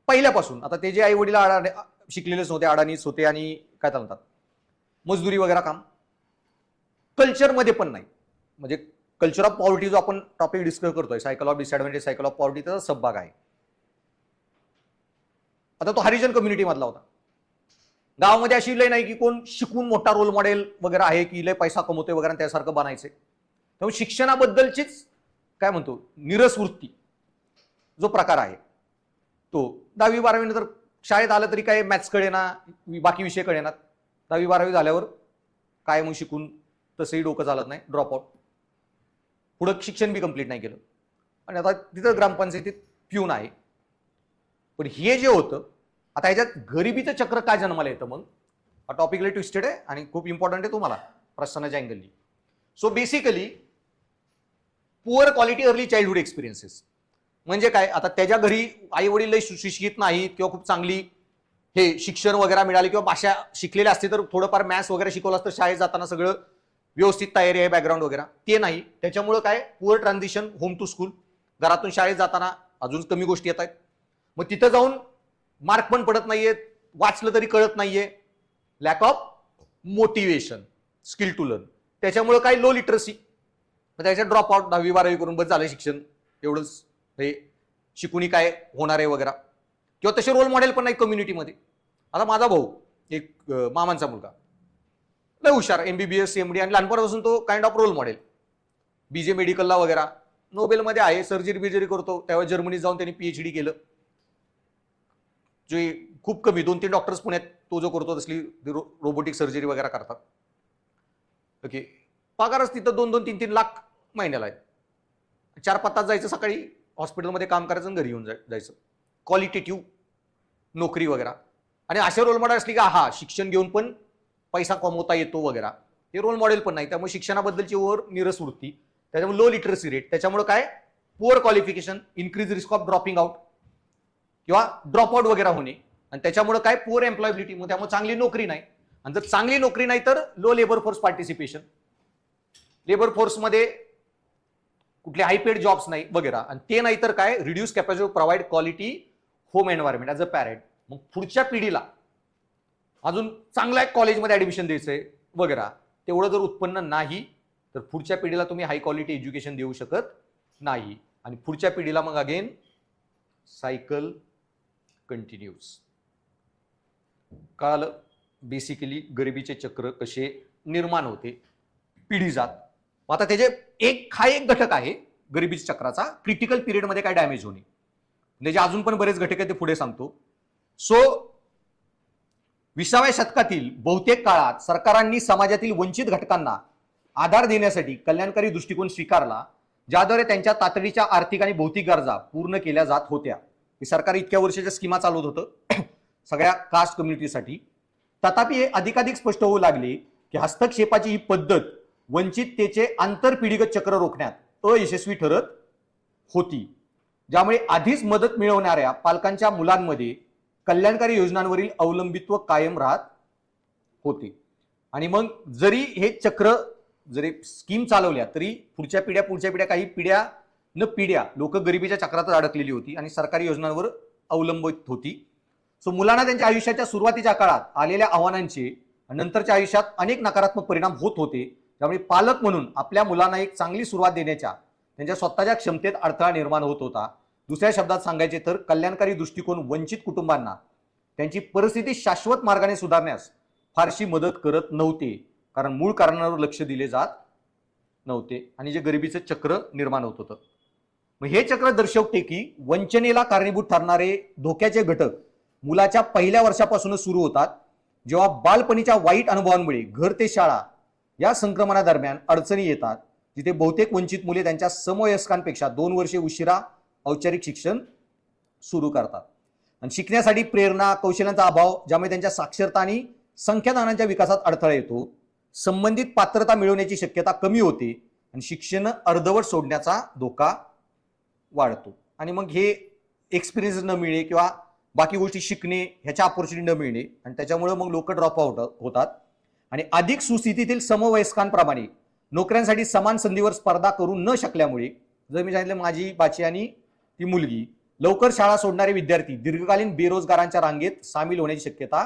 पहिल्यापासून, आता ते जे आई वडील शिकलेलेच नव्हते, अडाणीच होते, आणि काय म्हणतात मजदुरी वगैरे काम, कल्चरमध्ये पण नाही. म्हणजे कल्चर ऑफ पॉवर्टी जो आपण टॉपिक डिस्कस करतोय, cycle of disadvantage, cycle of poverty, त्याचा सबभाग आहे. आता तो हरिजन कम्युनिटी मधला होता. गावामध्ये अशी लय नाही की कोण शिकून मोठा रोल मॉडेल वगैरे आहे की लय पैसा कमवतोय वगैरे त्यासारखं बनायचंय. त्यामुळे शिक्षणाबद्दलचीच काय म्हणतो निरस वृत्ती जो प्रकार आहे तो 10वी 12वी नंतर शाळेत आलं तरी काय मॅथ्स कळेना, बाकी विषय कळेनात. 10वी 12वी झाल्यावर काय मग शिकून तसंही डोकं चालत नाही, ड्रॉप आउट, पुढं शिक्षण बी कंप्लीट नाही केलं, आणि आता तिथं ग्रामपंचायतीत पिऊन आहे. पण हे जे होतं आता ह्याच्यात गरिबीचं चक्र काय जन्माला येतं मग? हा टॉपिक लय ट्विस्टेड आहे आणि खूप इम्पॉर्टंट आहे तुम्हाला प्रश्नाच्या अँगलनी. So basically poor quality early childhood experiences म्हणजे काय? आता त्याच्या घरी आई वडील लय सुशिक्षित नाहीत किंवा खूप चांगली हे शिक्षण वगैरे मिळाले किंवा भाषा शिकलेले असते तर थोडंफार मॅथ्स वगैरे शिकवलं असतं शाळेत जाताना सगळं व्यवस्थित तयारी आहे बॅकग्राऊंड वगैरे, ते नाही. त्याच्यामुळे काय poor transition home to school, घरातून शाळेत जाताना अजून कमी गोष्टी येत आहेत. मग तिथं जाऊन मार्क पण पडत नाहीयेत, वाचलं तरी कळत नाहीये, lack of motivation, skill to learn. त्याच्यामुळे काय लो लिटरसी, त्याच्यात ड्रॉप आउट 10वी 12वी करून बस झालं शिक्षण एवढंच, हे शिकूनी काय होणार आहे वगैरे. किंवा तसे रोल मॉडेल पण नाही कम्युनिटीमध्ये. आता माझा भाऊ एक मामांचा मुलगा लय हुशार, MBBS MD आणि लहानपणापासून तो kind of role model, BJ मेडिकलला वगैरे नोबेलमध्ये आहे, सर्जरी बिर्जरी करतो. त्यावेळेस जर्मनीत जाऊन त्यांनी PhD केलं. जे खूप कमी 2-3 डॉक्टर्स पुण्यात तो जो करतो तसली रोबोटिक सर्जरी वगैरे करतात. ओके, पगारच तिथं 2-2, 3-3 लाख महिन्याला आहे. 4-5 तास जायचं सकाळी हॉस्पिटलमध्ये काम करायचं आणि घरी येऊन जायचं. क्वालिटेटिव्ह नोकरी वगैरे. आणि असे रोल मॉडेल असली की हा शिक्षण घेऊन पण पैसा कमवता येतो वगैरे, हे रोल मॉडेल पण नाही. त्यामुळे शिक्षणाबद्दलची ओव्हर निरस वृत्ती, त्याच्यामुळे लो लिटरसी रेट, त्याच्यामुळे काय poor qualification, increase risk of dropping out किंवा ड्रॉप आउट वगैरे होणे, आणि त्याच्यामुळे काय पुअर एम्प्लॉयबिलिटी, मग त्यामुळे चांगली नोकरी नाही. आणि जर चांगली नोकरी नाही तर low labour force participation, labour फोर्समध्ये कुठले हाय पेड जॉब्स नाही वगैरे. आणि ते नाही तर काय reduce capacity provide quality home environment as a parent. मग पुढच्या पिढीला अजून चांगल्या कॉलेजमध्ये ऍडमिशन द्यायचंय वगैरे, तेवढं जर उत्पन्न नाही तर पुढच्या पिढीला तुम्ही हाय क्वालिटी एज्युकेशन देऊ शकत नाही. आणि पुढच्या पिढीला मग अगेन सायकल कंटिन्यूज. कळालं बेसिकली गरिबीचे चक्र कसे निर्माण होते पिढी जात. आता त्याचे एक घटक आहे गरिबीच्या चक्राचा, क्रिटिकल पिरियडमध्ये काय डॅमेज होणे. त्याचे अजून पण बरेच घटक आहेत, ते पुढे सांगतो. सो 20व्या शतकातील बहुतेक काळात सरकारांनी समाजातील वंचित घटकांना आधार देण्यासाठी कल्याणकारी दृष्टिकोन स्वीकारला, ज्याद्वारे त्यांच्या तातडीच्या आर्थिक आणि भौतिक गरजा पूर्ण केल्या जात होत्या. सरकार इतक्या वर्षाच्या स्कीमा चालवत होतं सगळ्या कास्ट कम्युनिटीसाठी. तथापि हे अधिकाधिक स्पष्ट होऊ लागले की हस्तक्षेपाची ही पद्धत वंचिततेचे आंतरपिढीगत चक्र रोखण्यात अयशस्वी ठरत होती, ज्यामुळे आधीच मदत मिळवणाऱ्या पालकांच्या मुलांमध्ये कल्याणकारी योजनांवरील अवलंबित्व कायम राहत होते. आणि मग जरी हे चक्र जरी स्कीम चालवल्या तरी पुढच्या पिढ्या काही पिढ्या लोक गरिबीच्या चक्रातच अडकलेली होती आणि सरकारी योजनांवर अवलंबित होती. सो मुलांना त्यांच्या आयुष्याच्या सुरुवातीच्या काळात आलेल्या आव्हानांचे नंतरच्या आयुष्यात अनेक नकारात्मक परिणाम होत होते, त्यामुळे पालक म्हणून आपल्या मुलांना एक चांगली सुरुवात देण्याच्या त्यांच्या स्वतःच्या क्षमतेत अडथळा निर्माण होत होता. दुसऱ्या शब्दात सांगायचे तर कल्याणकारी दृष्टिकोन वंचित कुटुंबांना त्यांची परिस्थिती शाश्वत मार्गाने सुधारण्यास फारशी मदत करत नव्हते, कारण मूळ कारणावर लक्ष दिले जात नव्हते आणि जे गरिबीचं चक्र निर्माण होत होतं. मग हे चक्र दर्शवते की वंचनेला कारणीभूत ठरणारे धोक्याचे घटक मुलाच्या पहिल्या वर्षापासूनच सुरू होतात, जेव्हा बालपणीच्या वाईट अनुभवांमुळे घर ते शाळा या संक्रमणादरम्यान अडचणी येतात, जिथे बहुतेक वंचित मुले त्यांच्या समवयस्कांपेक्षा 2 वर्षे उशिरा औपचारिक शिक्षण सुरू करतात. आणि शिकण्यासाठी प्रेरणा कौशल्यांचा अभाव, ज्यामुळे त्यांच्या साक्षरता आणि संख्यादानाच्या विकासात अडथळा येतो, संबंधित पात्रता मिळवण्याची शक्यता कमी होते आणि शिक्षण अर्धवट सोडण्याचा धोका वाढतो. आणि मग हे एक्सपिरियन्स न मिळणे किंवा बाकी गोष्टी शिकणे ह्याच्या ऑपॉर्च्युनिटी न मिळणे, आणि त्याच्यामुळे मग लोक ड्रॉप आउट होतात. आणि अधिक सुस्थितीतील समवयस्कांप्रमाणे नोकऱ्यांसाठी समान संधीवर स्पर्धा करू न शकल्यामुळे, जर मी सांगितलं माझी बाची आणि ती मुलगी, लवकर शाळा सोडणारे विद्यार्थी दीर्घकालीन बेरोजगारांच्या रांगेत सामील होण्याची शक्यता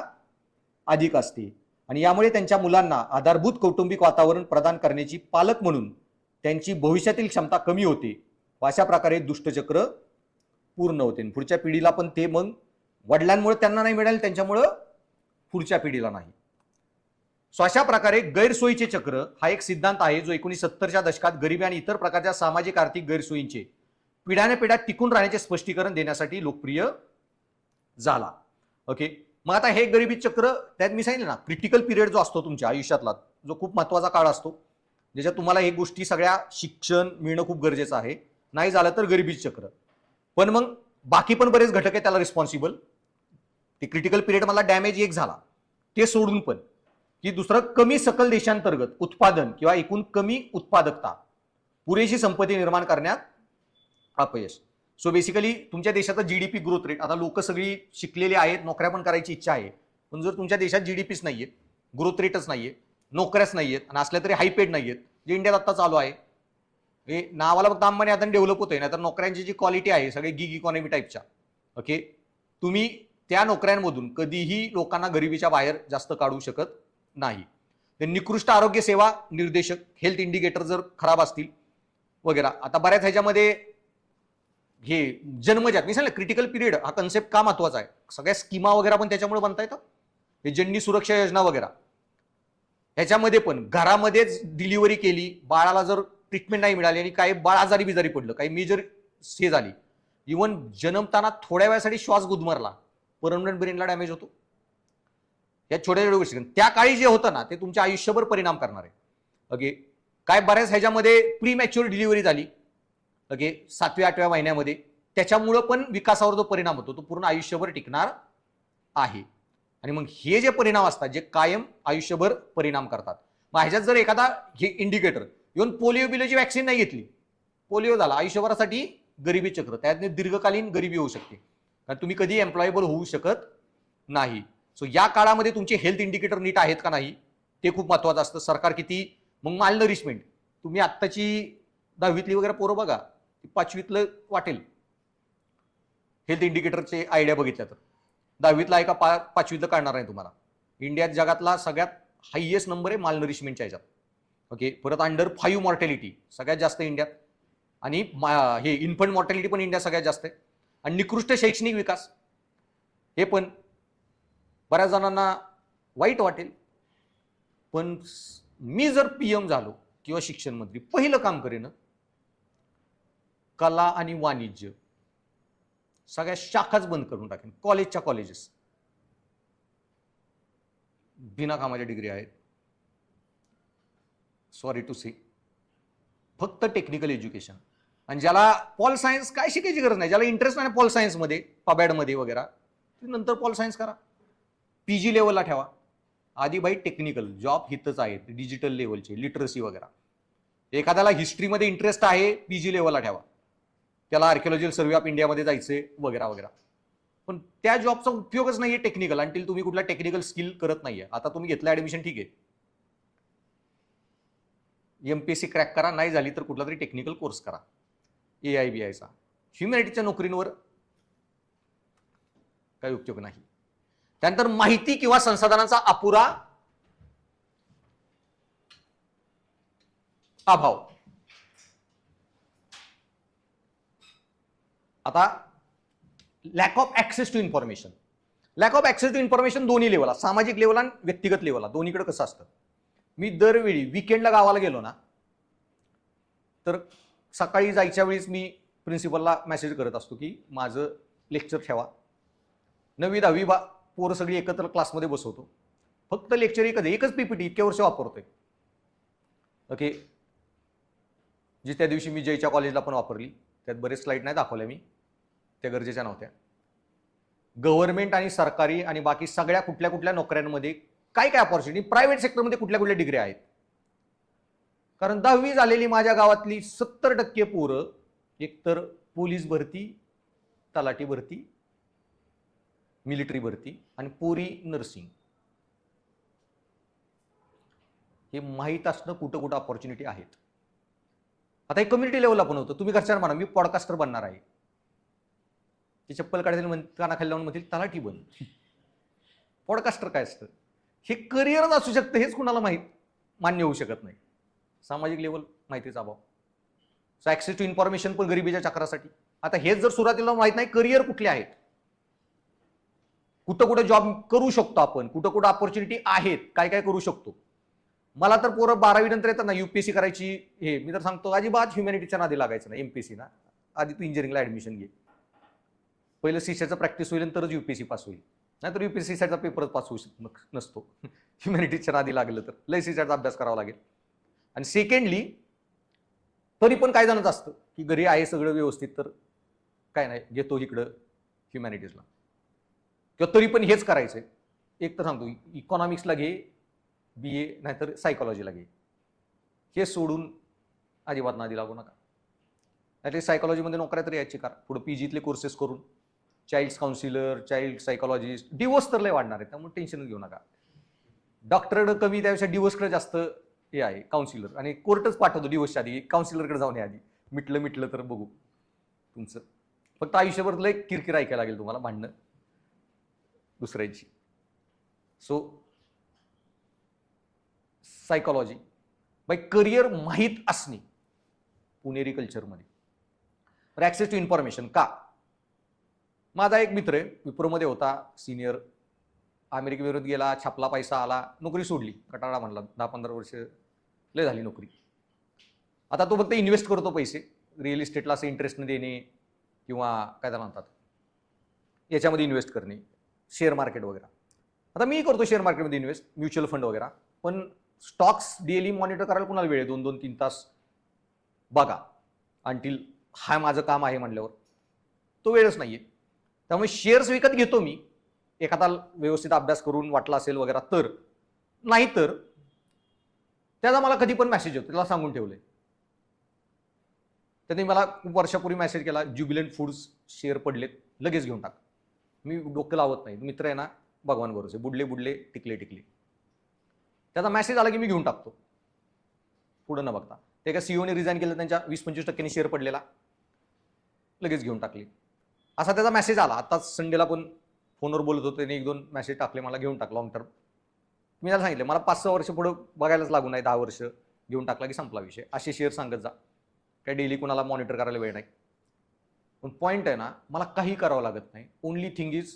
अधिक असते. आणि यामुळे त्यांच्या मुलांना आधारभूत कौटुंबिक वातावरण प्रदान करण्याची पालक म्हणून त्यांची भविष्यातील क्षमता कमी होते. अशा प्रकारे दुष्टचक्र पूर्ण होते. पुढच्या पिढीला पण ते मग वडिलांमुळे त्यांना नाही मिळाले, त्यांच्यामुळं पुढच्या पिढीला नाही. सो अशा प्रकारे गैरसोयीचे चक्र हा एक सिद्धांत आहे जो 1970च्या दशकात गरिबी आणि इतर प्रकारच्या सामाजिक आर्थिक गैरसोयींचे पिढ्याने टिकून राहण्याचे स्पष्टीकरण देण्यासाठी लोकप्रिय झाला. ओके, मग आता हे गरिबी चक्र, त्यात मी सांगितलं ना क्रिटिकल पिरियड जो असतो तुमच्या आयुष्यातला, जो खूप महत्वाचा काळ असतो, ज्याच्यात तुम्हाला हे गोष्टी सगळ्या शिक्षण मिळणं खूप गरजेचं आहे, नाही झालं तर गरिबीचे चक्र. पण मग बाकी पण बरेच घटक आहेत त्याला रिस्पॉन्सिबल. ते क्रिटिकल पिरियड मला डॅमेज एक झाला ते सोडून पण की दुसरं कमी सकल देशांतर्गत उत्पादन किंवा एकूण कमी उत्पादकता पुरेशी संपत्ती निर्माण करण्यात अपयश. सो बेसिकली तुमच्या देशाचा जीडीपी ग्रोथ रेट, आता लोक सगळी शिकलेली आहेत, नोकऱ्या पण करायची इच्छा आहे, पण जर तुमच्या देशात जीडीपीच नाहीये, ग्रोथ रेटच नाहीये, नोकऱ्याच नाहीयेत आणि असल्या तरी हाय पेड नाहीयेत, जे इंडियात आता चालू आहे, हे नावाला फक्त अंबानी आता डेव्हलप होतोय, नाही तर नोकऱ्यांची जी क्वालिटी आहे सगळे गिग इकॉनॉमी टाईपच्या, ओके, तुम्ही त्या नोकऱ्यांमधून कधीही लोकांना गरिबीच्या बाहेर जास्त काढू शकत नाही. निकृष्ट आरोग्य सेवा निर्देशक, हेल्थ इंडिकेटर जर खराब असतील वगैरे, आता बऱ्याच ह्याच्यामध्ये हे जन्मजात मी सांगितलं क्रिटिकल पिरियड हा कन्सेप्ट का महत्वाचा आहे, सगळ्या स्कीमा वगैरे पण त्याच्यामुळे बनता येतं, हे जननी सुरक्षा योजना वगैरे, ह्याच्यामध्ये पण घरामध्येच डिलिव्हरी केली, बाळाला जर ट्रीटमेंट नाही मिळाली आणि काही बाळ आजारी बिजारी पडलं, काही मेजर हे झाली, इव्हन जन्मताना थोड्या वेळासाठी श्वास गुदमरला, परमनंट ब्रेनला डॅमेज होतो. या छोट्या छोट्या गोष्टी त्या काळी जे होतं ना ते तुमच्या आयुष्यभर परिणाम करणार आहे. ओके, काय बऱ्याच ह्याच्यामध्ये प्री मॅच्युअर डिलिव्हरी झाली, ओके, 7व्या-8व्या महिन्यामध्ये, त्याच्यामुळं पण विकासावर जो परिणाम होतो तो पूर्ण आयुष्यभर टिकणार आहे. आणि मग हे जे परिणाम असतात जे कायम आयुष्यभर परिणाम करतात, मग ह्याच्यात जर एखादा हे इंडिकेटर, इव्हन पोलिओ बिलोची वॅक्सिन नाही घेतली, पोलिओ झाला, आयुष्यभरासाठी गरिबी चक्र, त्यातने दीर्घकालीन गरिबी होऊ शकते, कारण तुम्ही कधी एम्प्लॉयबल होऊ शकत नाही. सो या काळामध्ये तुमचे हेल्थ इंडिकेटर नीट आहेत का नाही ते खूप महत्वाचं असतं. सरकार किती, मग माल नरिशमेंट, तुम्ही आत्ताची 10वीतली वगैरे पोरं बघा, 5वीतलं वाटेल हेल्थ इंडिकेटरचे आयडिया बघितल्या तर, 10वीतला आहे का 5वीतलं काढणार नाही तुम्हाला. इंडियात जगातला सगळ्यात हायएस्ट नंबर आहे माल नरिशमेंटच्या ह्याच्यात. ओके, परत अंडर 5 मॉर्टॅलिटी सगळ्यात जास्त इंडियात, आणि हे इन्फंट मॉर्टॅलिटी पण इंडियात सगळ्यात जास्त आहे. आणि निकृष्ट शैक्षणिक विकास, हे पण बऱ्याच जणांना वाईट वाटेल, पण मी जर पीएम झालो किंवा शिक्षण मंत्री, पहिलं काम करेन कला आणि वाणिज्य सगळ्या शाखाच बंद करून टाकेन. कॉलेजच्या कॉलेजेस बिना कामाच्या डिग्री आहेत, सॉरी टू से, फक्त टेक्निकल एज्युकेशन. आणि ज्याला पॉल सायन्स काय शिकायची गरज नाही, ज्याला इंटरेस्ट नाही पॉल सायन्समध्ये, पबॅडमध्ये वगैरे, नंतर पॉल सायन्स करा, पीजी लेवलला ठेवा. आधी बाई टेक्निकल जॉब हितच आहेत, डिजिटल लेवलचे, लिटरसी वगैरे. एखाद्याला हिस्ट्रीमध्ये इंटरेस्ट आहे, पीजी लेवलला ठेवा, त्याला आर्किओलॉजिकल सर्व्हे ऑफ इंडियामध्ये जायचे वगैरे वगैरे, पण त्या जॉबचा उपयोगच नाहीये टेक्निकल, अंटील तुम्ही कुठला टेक्निकल स्किल करत नाहीये. आता तुम्ही घेतलं ऍडमिशन, ठीक आहे, एमपीएससी क्रॅक करा, नाही झाली तर कुठला तरी टेक्निकल कोर्स करा, AIBIचा. ह्युमॅनिटीच्या नोकरींवर काही उपयोग नाही. त्यानंतर माहिती किंवा संसाधनांचा अपुरा अभाव. आता lack of access to information, lack of access to information दोन्ही लेवलला, सामाजिक लेवल आणि व्यक्तिगत लेवलला, दोन्हीकडे कसं असतं. मी दरवेळी विकेंडला गावाला गेलो ना तर सकाळी जायच्या वेळीच मी प्रिन्सिपलला मेसेज करत असतो की माझं लेक्चर ठेवा. 9वी 10वी पोरं सगळी एकत्र क्लासमध्ये बसवतो, फक्त लेक्चर एकच पीपीटी इतक्या वर्ष वापरतोय. ओके, जी त्या दिवशी मी जयच्या कॉलेजला पण वापरली, त्यात बरेच स्लाईड नाही दाखवल्या मी, त्या गरजेच्या नव्हत्या. गव्हर्नमेंट आणि सरकारी आणि बाकी सगळ्या कुठल्या कुठल्या नोकऱ्यांमध्ये काय काय अपॉर्च्युनिटी, प्रायव्हेट सेक्टरमध्ये कुठल्या कुठल्या डिग्री आहेत. कारण 10वी झालेली माझ्या गावातली 70% पोरं एकतर पोलीस भरती, तलाठी भरती, मिलिटरी भरती आणि पोरी नर्सिंग. हे माहीत असणं कुठं कुठं अपॉर्च्युनिटी आहेत. आता हे कम्युनिटी लेवलला पण होतं. तुम्ही घरच्यांना म्हणा मी पॉडकास्टर बनणार आहे, ते चप्पल काढतील, कानाखाली लावून म्हणतील तलाठी बन. पॉडकास्टर काय असतं, हे करिअरच असू शकतं, हेच कुणाला मान्य होऊ शकत नाही. सामाजिक लेवल माहितीचा अभाव. सो ऍक्सेस टू इन्फॉर्मेशन पण गरिबीच्या चक्रासाठी. आता हेच जर सुरुवातीला माहित नाही करिअर कुठले आहेत, कुठं कुठं जॉब करू शकतो आपण, कुठं कुठं अपॉर्च्युनिटी आहेत, काय काय करू शकतो. मला तर पोरं 12वी नंतर येतात ना UPSC करायची, हे मी तर सांगतो अजिबात ह्युमॅनिटीच्या नादी लागायचं नाही. MPSC ना आधी तू इंजिनिअरिंगला ऍडमिशन घे, पहिलं सीसेटचं प्रॅक्टिस होईल तरच UPSC पास होईल, नाहीतर UPSC सीसेटचा पेपरच पास होऊ नसतो. ह्युमॅनिटीच्या नादी लागलं तर लय सीसेटचा अभ्यास करावा लागेल. आणि सेकंडली तरी पण काय जणच असतं की घरी आहे सगळं व्यवस्थित तर काय नाही घेतो इकडं ह्युमॅनिटीजला. किंवा तरी पण हेच करायचंय, एक तर सांगतो, इकॉनॉमिक्सला घे, BA नाहीतर सायकोलॉजीला घे, हे सोडून अजिबात नादी लागू नका. ॲटलीस्ट सायकोलॉजीमध्ये नोकऱ्या तरी याची करा, पुढे PGतले कोर्सेस करून child counsellor, child psychologist. Divorce तर लय वाढणार आहे, त्यामुळे टेन्शन घेऊ नका. डॉक्टरकडे कमी, त्यापेक्षा डिवोर्सकडे जास्त हे आहे, काउन्सिलर. आणि कोर्टच पाठवतो डिवोर्सच्या आधी, काउन्सिलरकडे जाऊन या आधी. मिटलं तर बघू तुमचं. फक्त आयुष्यभर लय किरकिर ऐकायला लागेल तुम्हाला, भांडणं दुसऱ्यांची. सो सायकोलॉजी बाय करिअर माहीत असणे पुणेरी कल्चरमध्ये. ॲक्सेस टू इन्फॉर्मेशन का? माझा एक मित्र आहे, विप्रोमध्ये होता, सिनियर, अमेरिकेविरुद्ध गेला, छापला पैसा आला, नोकरी सोडली, कटाळा म्हणला, 10-15 वर्ष लय झाली नोकरी. आता तो फक्त इन्व्हेस्ट करतो पैसे, रिअल इस्टेटला असं इंटरेस्ट न देणे किंवा काय त्याला म्हणतात याच्यामध्ये इन्व्हेस्ट करणे, शेअर मार्केट वगैरे. आता मी करतो शेअर मार्केटमध्ये इन्व्हेस्ट, म्युच्युअल फंड वगैरे, पण स्टॉक्स डेली मॉनिटर करायला कुणाला वेळ आहे? 2-2-3 तास बघा, अंटील हा माझं काम आहे म्हणल्यावर तो वेळच नाहीये. त्यामुळे शेअर्स विकत घेतो मी एखादा व्यवस्थित अभ्यास करून वाटला असेल वगैरे तर, नाही तर त्याचा मला कधी पण मेसेज येतो, त्याला सांगून ठेवलंय. त्यांनी मला खूप वर्षापूर्वी मेसेज केला, ज्युबिलंट फूड्स शेअर पडलेत, लगेच घेऊन टाक. मी डोकं लावत नाही, मित्र आहे ना, भगवान भरोसे, बुडले टिकले. त्याचा मेसेज आला की मी घेऊन टाकतो, पुढे न बघता. ते एका सीईओने रिझाईन केलं, त्यांच्या 20-25% शेअर पडलेला, लगेच घेऊन टाकले. असा त्याचा मेसेज आला. आता संडेला पण फोनवर बोलत होतो, त्याने 1-2 मेसेज टाकले, मला घेऊन टाक लॉंग टर्म. मी त्याला सांगितलं मला 5-6 वर्ष पुढे बघायलाच लागू नाही, 10 वर्ष घेऊन टाकला की संपला विषय. असे शेअर सांगत जा, काय डेली कुणाला मॉनिटर करायला वेळ नाही. पण पॉईंट आहे ना, मला काही करावं लागत नाही. ओनली थिंग इज,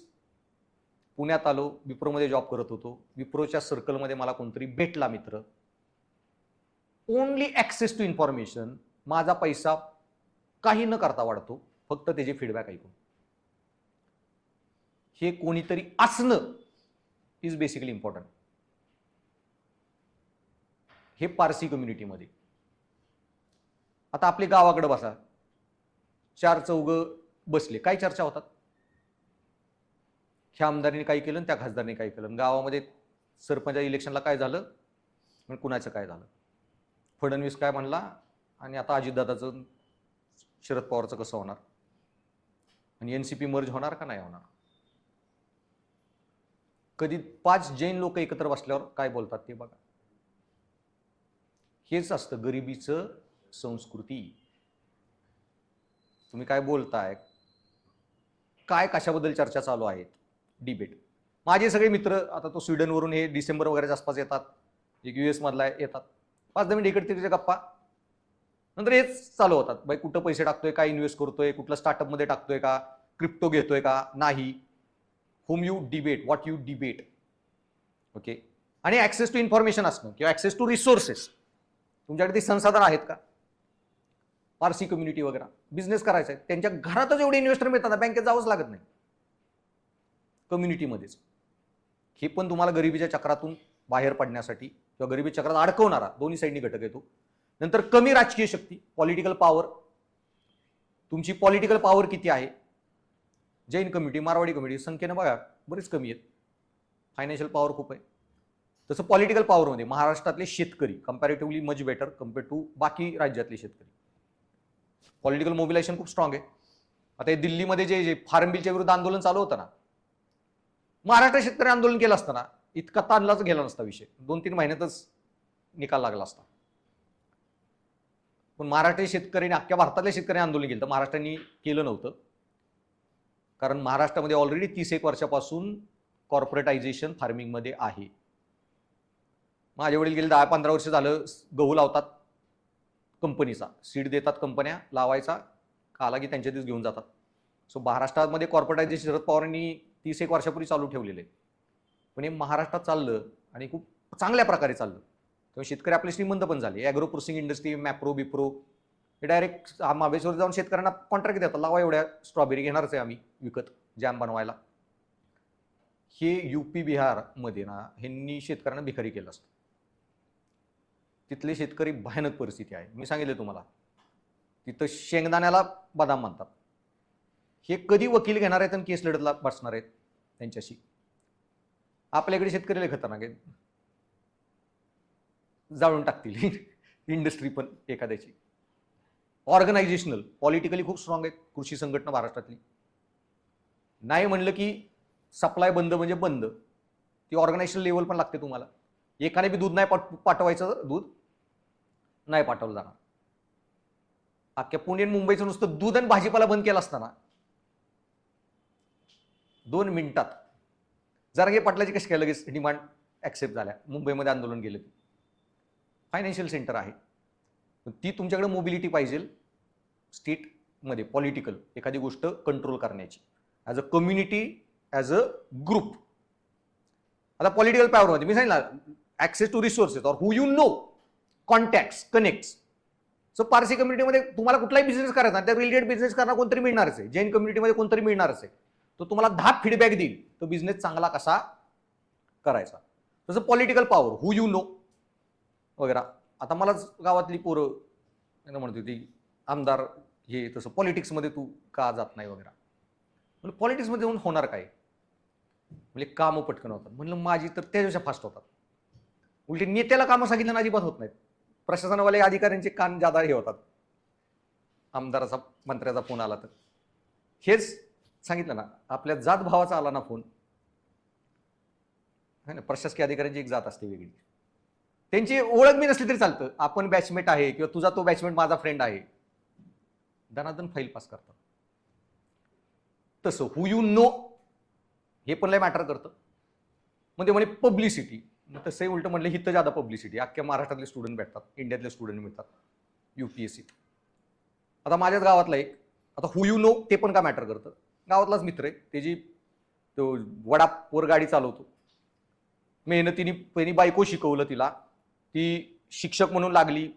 पुण्यात आलो, विप्रोमध्ये जॉब करत होतो, विप्रोच्या सर्कलमध्ये मला कोणतरी भेटला मित्र, ओनली ॲक्सेस टू इन्फॉर्मेशन, माझा पैसा काही न करता वाढतो फक्त त्याचे फीडबॅक ऐकून. हे कोणीतरी असणं इज बेसिकली इम्पॉर्टंट. हे पारसी कम्युनिटीमध्ये. आता आपले गावाकडे बसा, 4 चौघ बसले, काय चर्चा होतात? ह्या आमदाराने काय केलं, त्या खासदाराने काय केलं, गावामध्ये सरपंच इलेक्शनला काय झालं, आणि कुणाचं काय झालं, फडणवीस काय म्हणला, आणि आता अजितदादाचं शरद पवारचं कसं होणार, आणि NCP मर्ज होणार का नाही होणार. कधी 5 जैन लोक एकत्र बसल्यावर काय बोलतात ते बघा. हेच असतं गरिबीचं संस्कृती. तुम्ही काय बोलताय, काय कशाबद्दल चर्चा चालू आहेत, डिबेट. माझे सगळे मित्र, आता तो स्वीडनवरून हे डिसेंबर वगैरेच्या आसपास येतात, एक US मधला येतात, 5-10 मिनिट इकडे तिकडे गप्पा, नंतर हेच चालू होतात. बाई कुठं पैसे टाकतोय, काय इन्व्हेस्ट करतोय, कुठल्या स्टार्टअपमध्ये टाकतोय का, क्रिप्टो घेतोय का नाही, whom you debate, what you debate. Okay. आणि ऍक्सेस टू इन्फॉर्मेशन असणं किंवा ऍक्सेस टू रिसोर्सेस, तुमच्याकडे ते संसाधन आहेत का? पारसी कम्युनिटी वगैरे बिझनेस करायचा आहे, त्यांच्या घरातच एवढे इन्व्हेस्टर मिळतात, बँकेत जावंच लागत नाही, कम्युनिटीमध्येच. हे पण तुम्हाला गरिबीच्या चक्रातून बाहेर पडण्यासाठी किंवा गरिबी चक्रात अडकवणारा दोन्ही साईडनी घटक येतो. नंतर कमी राजकीय शक्ती, पॉलिटिकल पॉवर. तुमची पॉलिटिकल पॉवर किती आहे? जैन कम्युनिटी, मारवाडी कम्युनिटी संख्येनं बघा बरीच कमी आहेत, फायनान्शियल पॉवर खूप आहे. तसं पॉलिटिकल पॉवरमध्ये महाराष्ट्रातले शेतकरी comparatively much better compare to बाकी राज्यातले शेतकरी. पॉलिटिकल मोबिलायझेशन खूप स्ट्रॉंग आहे. आता हे दिल्लीमध्ये जे फार्म बिलच्या विरुद्ध आंदोलन चालू होतं ना, महाराष्ट्र शेतकरी आंदोलन केलं असतं ना, इतका ताणलाच गेला नसता विषय, 2-3 महिन्यातच निकाल लागला असता. पण महाराष्ट्र शेतकऱ्यांनी, अख्ख्या भारतातल्या शेतकऱ्यांनी आंदोलन केलं, तर महाराष्ट्राने केलं नव्हतं. कारण महाराष्ट्रामध्ये ऑलरेडी 30-1 वर्षापासून कॉर्पोरेटायझेशन फार्मिंगमध्ये आहे. माझे वडील गेले 10-15 वर्ष झालं गहू लावतात, कंपनीचा सीड देतात, कंपन्या लावायचा आला की त्यांच्या दिवस घेऊन जातात. सो महाराष्ट्रामध्ये कॉर्पोरेटायझेशन शरद पवारांनी 30-1 वर्षापूर्वी चालू ठेवलेलं आहे. पण हे महाराष्ट्रात चाललं आणि खूप चांगल्या प्रकारे चाललं. तेव्हा शेतकरी आपले श्रीमंत पण झाले. Agro processing industry, Mapro, Bipro हे डायरेक्ट महाबळेश्वर जाऊन शेतकऱ्यांना कॉन्ट्रॅक्ट देतात, लावा एवढ्या स्ट्रॉबेरी घेणारच आहे आम्ही विकत जॅम बनवायला. हे UP बिहारमध्ये ना, ह्यांनी शेतकऱ्यांना भिकारी केलं असतं. तिथले शेतकरी भयानक परिस्थिती आहे. मी सांगितलं तुम्हाला, तिथं शेंगदाण्याला बदाम म्हणतात. हे कधी वकील घेणार आहेत आणि केस लढतला बसणार आहेत? त्यांच्याशी. आपल्याकडे शेतकरी खतरनाक आहेत, जाळून टाकतील इंडस्ट्री पण एखाद्याची. ऑर्गनायझेशनल पॉलिटिकली खूप स्ट्रॉंग आहेत कृषी संघटना महाराष्ट्रातली. नाही म्हणलं की सप्लाय बंद म्हणजे बंद. ती ऑर्गनायझेशनल लेवल पण लागते तुम्हाला. एकाने बी दूध नाही पाठवायचं, दूध नाही पाठवलं जाणार. अख्ख्या पुणे मुंबईचं नुसतं दूध आणि भाजीपाला बंद केला असताना 2 मिनिटात जरांगे पाटलाची कशी काय लगेच डिमांड ऍक्सेप्ट झाल्या. मुंबईमध्ये आंदोलन गेलं की फायनान्शियल सेंटर आहे, ती तुमच्याकडे मोबिलिटी पाहिजे स्टेटमध्ये पॉलिटिकल एखादी गोष्ट कंट्रोल करण्याची as a community, as a group. आता पॉलिटिकल पॉवरमध्ये मी सांगितलं ऍक्सेस टू रिसोर्सेस और who you know, contacts, connects. So Parsi कम्युनिटीमध्ये तुम्हाला कुठलाही बिझनेस करायचा त्या रिलेटेड बिझनेस करणार कोणतरी मिळणारच आहे. जैन कम्युनिटीमध्ये कोणतरी मिळणारच आहे. तो तुम्हाला 10 फीडबॅक देईल तो बिझनेस चांगला कसा करायचा. तसं political power, who you no वगैरे. आता मलाच गावातली पोरं म्हणत होती आमदार हे तसं पॉलिटिक्समध्ये तू का जात नाही वगैरे. म्हणजे पॉलिटिक्समध्ये येऊन होणार काय, म्हणजे कामं पटकन होतात. म्हणलं माझी तर त्याच्यापेक्षा फास्ट होतात. उलटी नेत्याला कामं सांगितलं अजिबात होत नाहीत. प्रशासनावाले अधिकाऱ्यांचे कान जादा हे होतात. आमदाराचा मंत्र्याचा फोन आला तर हेच सांगितलं ना, आपल्या जात भावाचा आला ना फोन, है ना, प्रशासकीय अधिकाऱ्यांची एक जात असते वेगळी. त्यांची ओळख मी नसली तरी चालतं, आपण बॅचमेट आहे किंवा तुझा तो बॅचमेट माझा फ्रेंड आहे, दनादन फाईल पास करतात. तसं हु यू नो हे पण लय मॅटर करतं. मग ते म्हणे पब्लिसिटी, तसंही उलट म्हणलं हिथं ज्यादा पब्लिसिटी. अख्ख्या महाराष्ट्रातले स्टुडंट भेटतात, इंडियातले स्टुडंट मिळतात UPSC. आता माझ्याच गावातला एक, आता हु यू नो ते पण का मॅटर करतं. गावातलाच मित्र आहे, त्याची तो वडापवर गाडी चालवतो, मेहनतीने बायको शिकवलं तिला, ती शिक्षक म्हणून लागली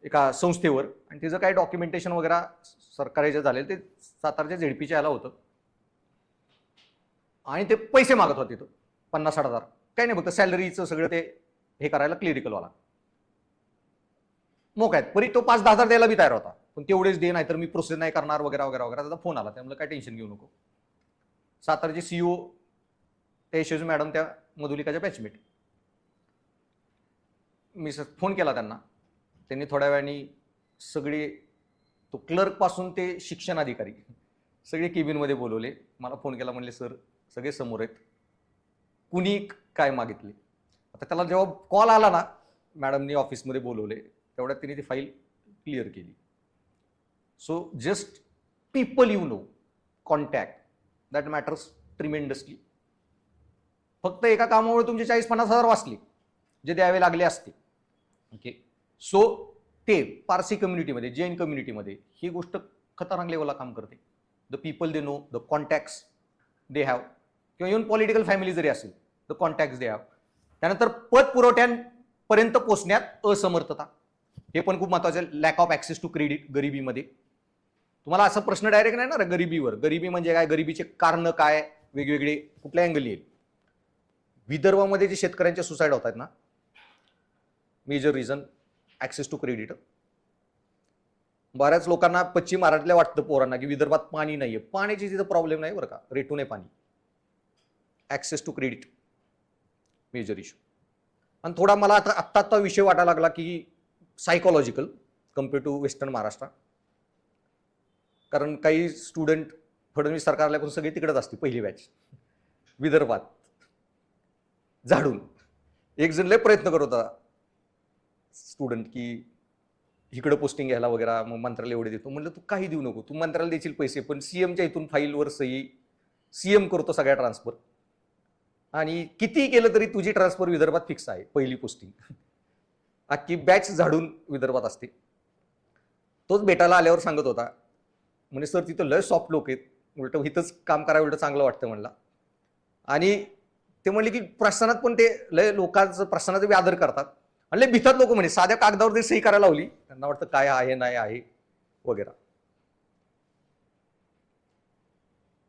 एका संस्थेवर, आणि तिचं काही डॉक्युमेंटेशन वगैरे सरकारचे झालेलं ते सातारच्या ZPच्या याला होतं, आणि ते पैसे मागत होते तो 50-60 हजार. काही नाही, फक्त सॅलरीचं सगळं ते हे करायला क्लिरिकलवाला मोक आहेत. परी तो 5-10 हजार द्यायला बी तयार होता, पण तेवढेच दे, नाही तर मी प्रोसेस नाही करणार वगैरे वगैरे वगैरे. त्याचा फोन आला, त्यामुळे काय टेन्शन घेऊ नको. सातारचे CEO त्या यशस्वी मॅडम, त्या मधुलिकाच्या बॅचमेट. मी फोन केला त्यांना, त्यांनी थोड्या वेळाने सगळे तो क्लर्क पासून ते शिक्षण अधिकारी सगळे केबिनमध्ये बोलवले. मला फोन केला, म्हणले सर सगळे समोर आहेत, कुणी काय मागितले. आता त्याला जेव्हा कॉल आला ना, मॅडमनी ऑफिसमध्ये बोलवले, तेवढ्यात तिने ती फाईल क्लिअर केली. So just people you know, contact, that matters tremendously. फक्त एका कामामुळे तुमचे 40-50 हजार वाचले जे द्यावे लागले असते. ओके, सो ते पारसी कम्युनिटीमध्ये, जैन कम्युनिटीमध्ये ही गोष्ट खतरनाक लेवलला काम करते. The people they know, the contacts they have, किंवा इव्हन पॉलिटिकल फॅमिली जरी असेल, द कॉन्टॅक्ट्स दे हॅव. त्यानंतर पद पुरवठ्यांपर्यंत पोहोचण्यात असमर्थता, हे पण खूप महत्वाचं आहे. Lack of access to credit, गरिबीमध्ये. तुम्हाला असा प्रश्न डायरेक्ट नाही ना गरिबीवर, गरिबी म्हणजे काय, गरिबीचे कारण काय, वेगवेगळे कुठल्या अँगल येईल. विदर्भामध्ये जे शेतकऱ्यांचे सुसाईड होत आहेत ना, major reason access to credit. बऱ्याच लोकांना पश्चिम महाराष्ट्रातल्या वाटतं पोरांना की विदर्भात पाणी नाहीये. पाण्याची तिथं प्रॉब्लेम नाही बरं का, रेटून आहे पाणी. Access to credit major issue. आणि थोडा मला आत्ता विषय वाटायला लागला की psychological compare to western Maharashtra. कारण काही स्टुडंट फडणवीस सरकार आल्यापासून सगळे तिकडेच असते, पहिली बॅच विदर्भात झाडून. एक जण लय प्रयत्न करत होता स्टुडंट की इकडे पोस्टिंग घ्यायला वगैरे, मग मंत्र्याला एवढे देतो. म्हणलं तू काही देऊ नको, तू मंत्र्याला देशील पैसे, पण CMच्या इथून फाईलवर सही, CM करतो सगळ्या ट्रान्सफर, आणि किती केलं तरी तुझी ट्रान्सफर विदर्भात फिक्स आहे, पहिली पोस्टिंग. अख्खी बॅच झाडून विदर्भात असते. तोच भेटायला आल्यावर सांगत होता, म्हणजे सर तिथं लय सॉफ्ट लोक आहेत, उलट इथंच काम करायला उलट चांगलं वाटतं म्हणला. आणि ते म्हणले की प्रशासनात पण ते लय लोकांचं प्रशासनाचा बी आदर करतात, आणि लय भितात लोक. म्हणे साध्या कागदावर जरी सही करायला लावली त्यांना वाटतं काय आहे नाही आहे वगैरे.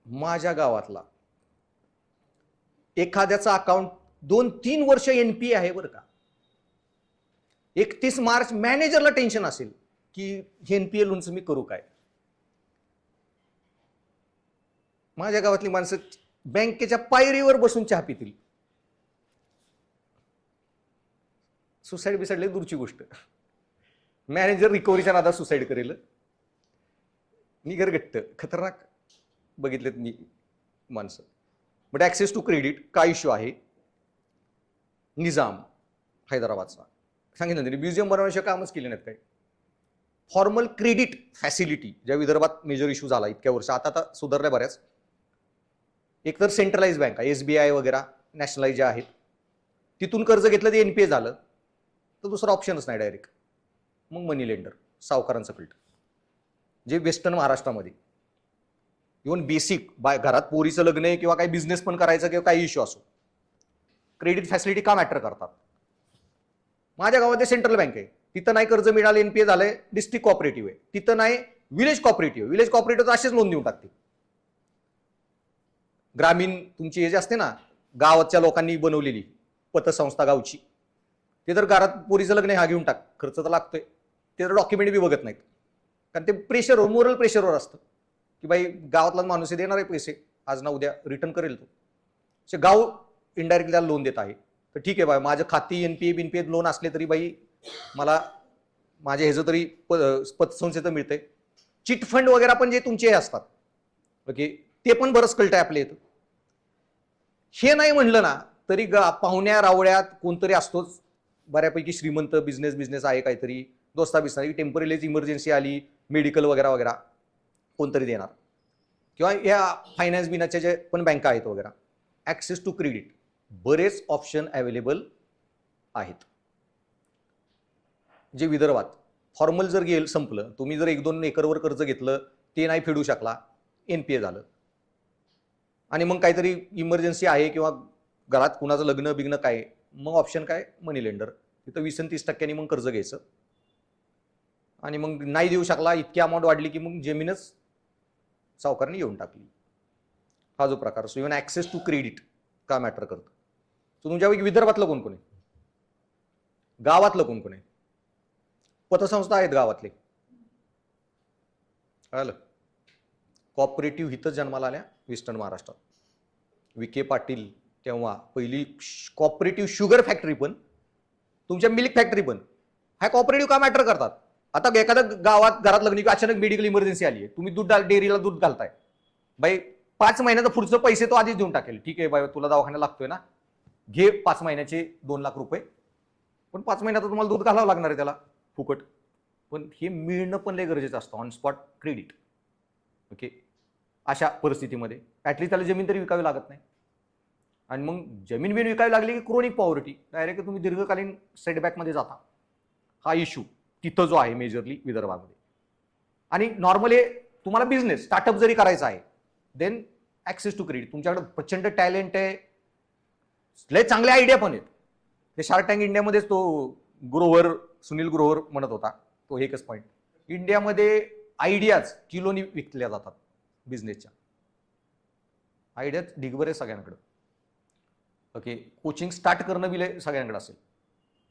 माझ्या गावातला एखाद्याचा अकाउंट 2-3 वर्ष NPA आहे बरं का. 31 मार्च मॅनेजरला टेन्शन असेल की हे NPA लोनचं मी करू काय. माझ्या गावातली माणसं बँकेच्या पायरीवर बसून चहा पितील. सुसाईड बिसाईड दूरची गोष्ट. मॅनेजर रिकव्हरीच्या नादात सुसाईड करेल. निगरगट्ट खतरनाक बघितलेत मी माणसं. बट ऍक्सेस टू क्रेडिट काय इश्यू आहे. निजाम हैदराबादचा सांगितलं त्यांनी म्युझियम बनवण्याशिवाय कामच केले नाहीत काय. फॉर्मल क्रेडिट फॅसिलिटी ज्या विदर्भात मेजर इश्यू झाला इतक्या वर्ष, आता सुधारल्या बऱ्याच. एक तर सेंट्रलाइज बँक आहे, SBI वगैरे नॅशनलाइज ज्या आहेत, तिथून कर्ज घेतलं ते NPA झालं तर दुसरा ऑप्शनच नाही डायरेक्ट. मग मनी लेंडर, सावकारांचं कल्ट, जे वेस्टर्न महाराष्ट्रामध्ये इव्हन बेसिक घरात पोरीचं लग्न आहे किंवा काही बिझनेस पण करायचं किंवा काही इश्यू असो, क्रेडिट फॅसिलिटी का मॅटर करतात. माझ्या गावात सेंट्रल बँक आहे, तिथं नाही कर्ज मिळालं, NPA झालंय. डिस्ट्रिक्ट कॉपरेटिव्ह आहे, तिथं नाही. विलेज कॉपरेटिव्ह असेच लोन देऊन टाकते. ग्रामीण तुमची हे जे असते ना, गावाच्या लोकांनी बनवलेली पतसंस्था गावची, ते तर घरात पोरीचं लग्न हा घेऊन टाक, खर्च तर लागतोय, ते तर डॉक्युमेंट बी बघत नाहीत. कारण ते प्रेशरवर, मोरल प्रेशरवर असतं की बाई गावातला माणूस देणार आहे पैसे, आज ना उद्या रिटर्न करेल तो. गाव इनडायरेक्टली त्याला लोन देत आहे. तर ठीक आहे बाई, माझं खाती NPA लोन असले तरी बाई मला माझ्या ह्याचं तरी पतसंस्थेचं मिळतंय. चिट फंड वगैरे पण जे तुमचे हे असतात ओके, ते पण बरंच कल्ट आहे आपल्या इथं. हे नाही म्हणलं ना तरी पाहुण्या रावळ्यात कोणतरी असतोच बऱ्यापैकी श्रीमंत, बिझनेस आहे काहीतरी, दोस्ता बिस्ता, टेम्पररीच इमर्जन्सी आली, मेडिकल वगैरे कोणतरी देणार. किंवा या फायनान्स बिनाच्या जे पण बँका आहेत वगैरे, ऍक्सेस टू क्रेडिट बरेच ऑप्शन अवेलेबल आहेत. जे विदर्भात फॉर्मल जर संपलं, तुम्ही जर 1-2 एकरवर कर्ज घेतलं, ते नाही फेडू शकला, NPA झालं, आणि मग काहीतरी इमर्जन्सी आहे किंवा घरात कुणाचं लग्न बिग्न काय, मग ऑप्शन काय, मनी लेंडर. तिथं 20-30% मग कर्ज घ्यायचं, आणि मग नाही देऊ शकला, इतकी अमाऊंट वाढली की मग जमीनच सावकारने येऊन टाकली. हा जो प्रकार असतो. इव्हन ऍक्सेस टू क्रेडिट का मॅटर करतं. तुमच्यापैकी विदर्भातलं कोण आहे, गावातलं कोण आहे, पतसंस्था आहेत गावातले, कळलं. कॉपरेटिव्ह हिथं जन्माला आल्या वेस्टर्न महाराष्ट्रात. विखे पाटील तेव्हा पहिली कॉपरेटिव्ह शुगर फॅक्टरी पण, तुमच्या मिल्क फॅक्टरी पण, ह्या कॉपरेटिव्ह का मॅटर करतात. आता एखाद्या गावात घरात लग्न, अचानक मेडिकल इमर्जन्सी आली आहे, तुम्ही डेअरीला दूध घालताय, बाई 5 महिन्याचा पुढचं पैसे तो आधीच देऊन टाकेल. ठीक आहे बाई, तुला दवाखान्याला लागतोय ना, घे 5 महिन्याचे 2 लाख रुपये, पण 5 महिन्यात तुम्हाला दूध घालावं लागणार आहे त्याला फुकट. पण हे मिळणं पण लय गरजेचं असतं, ऑन स्पॉट क्रेडिट. ओके, अशा परिस्थितीमध्ये ऍटलीस्ट त्याला जमीन तरी विकावी लागत नाही. आणि मग जमीन बिन विकावी लागली की क्रोनिक पॉवर्टी, डायरेक्ट तुम्ही दीर्घकालीन सेटबॅकमध्ये जाता. हा इश्यू तिथं जो आहे मेजरली विदर्भामध्ये. आणि नॉर्मली तुम्हाला बिझनेस स्टार्टअप जरी करायचा आहे, देन ऍक्सेस टू क्रेडिट. तुमच्याकडे प्रचंड टॅलेंट आहे, लय चांगल्या आयडिया पण आहेत. ते शार्क टँक इंडियामध्येच तो सुनील ग्रोव्हर म्हणत होता, तो एकच पॉईंट, इंडियामध्ये आयडियाज किलोनी विकल्या जातात. बिझनेसच्या आयडियाज ढिगभर आहे सगळ्यांकडे. ओके, कोचिंग स्टार्ट करणं बी सगळ्यांकडे असेल,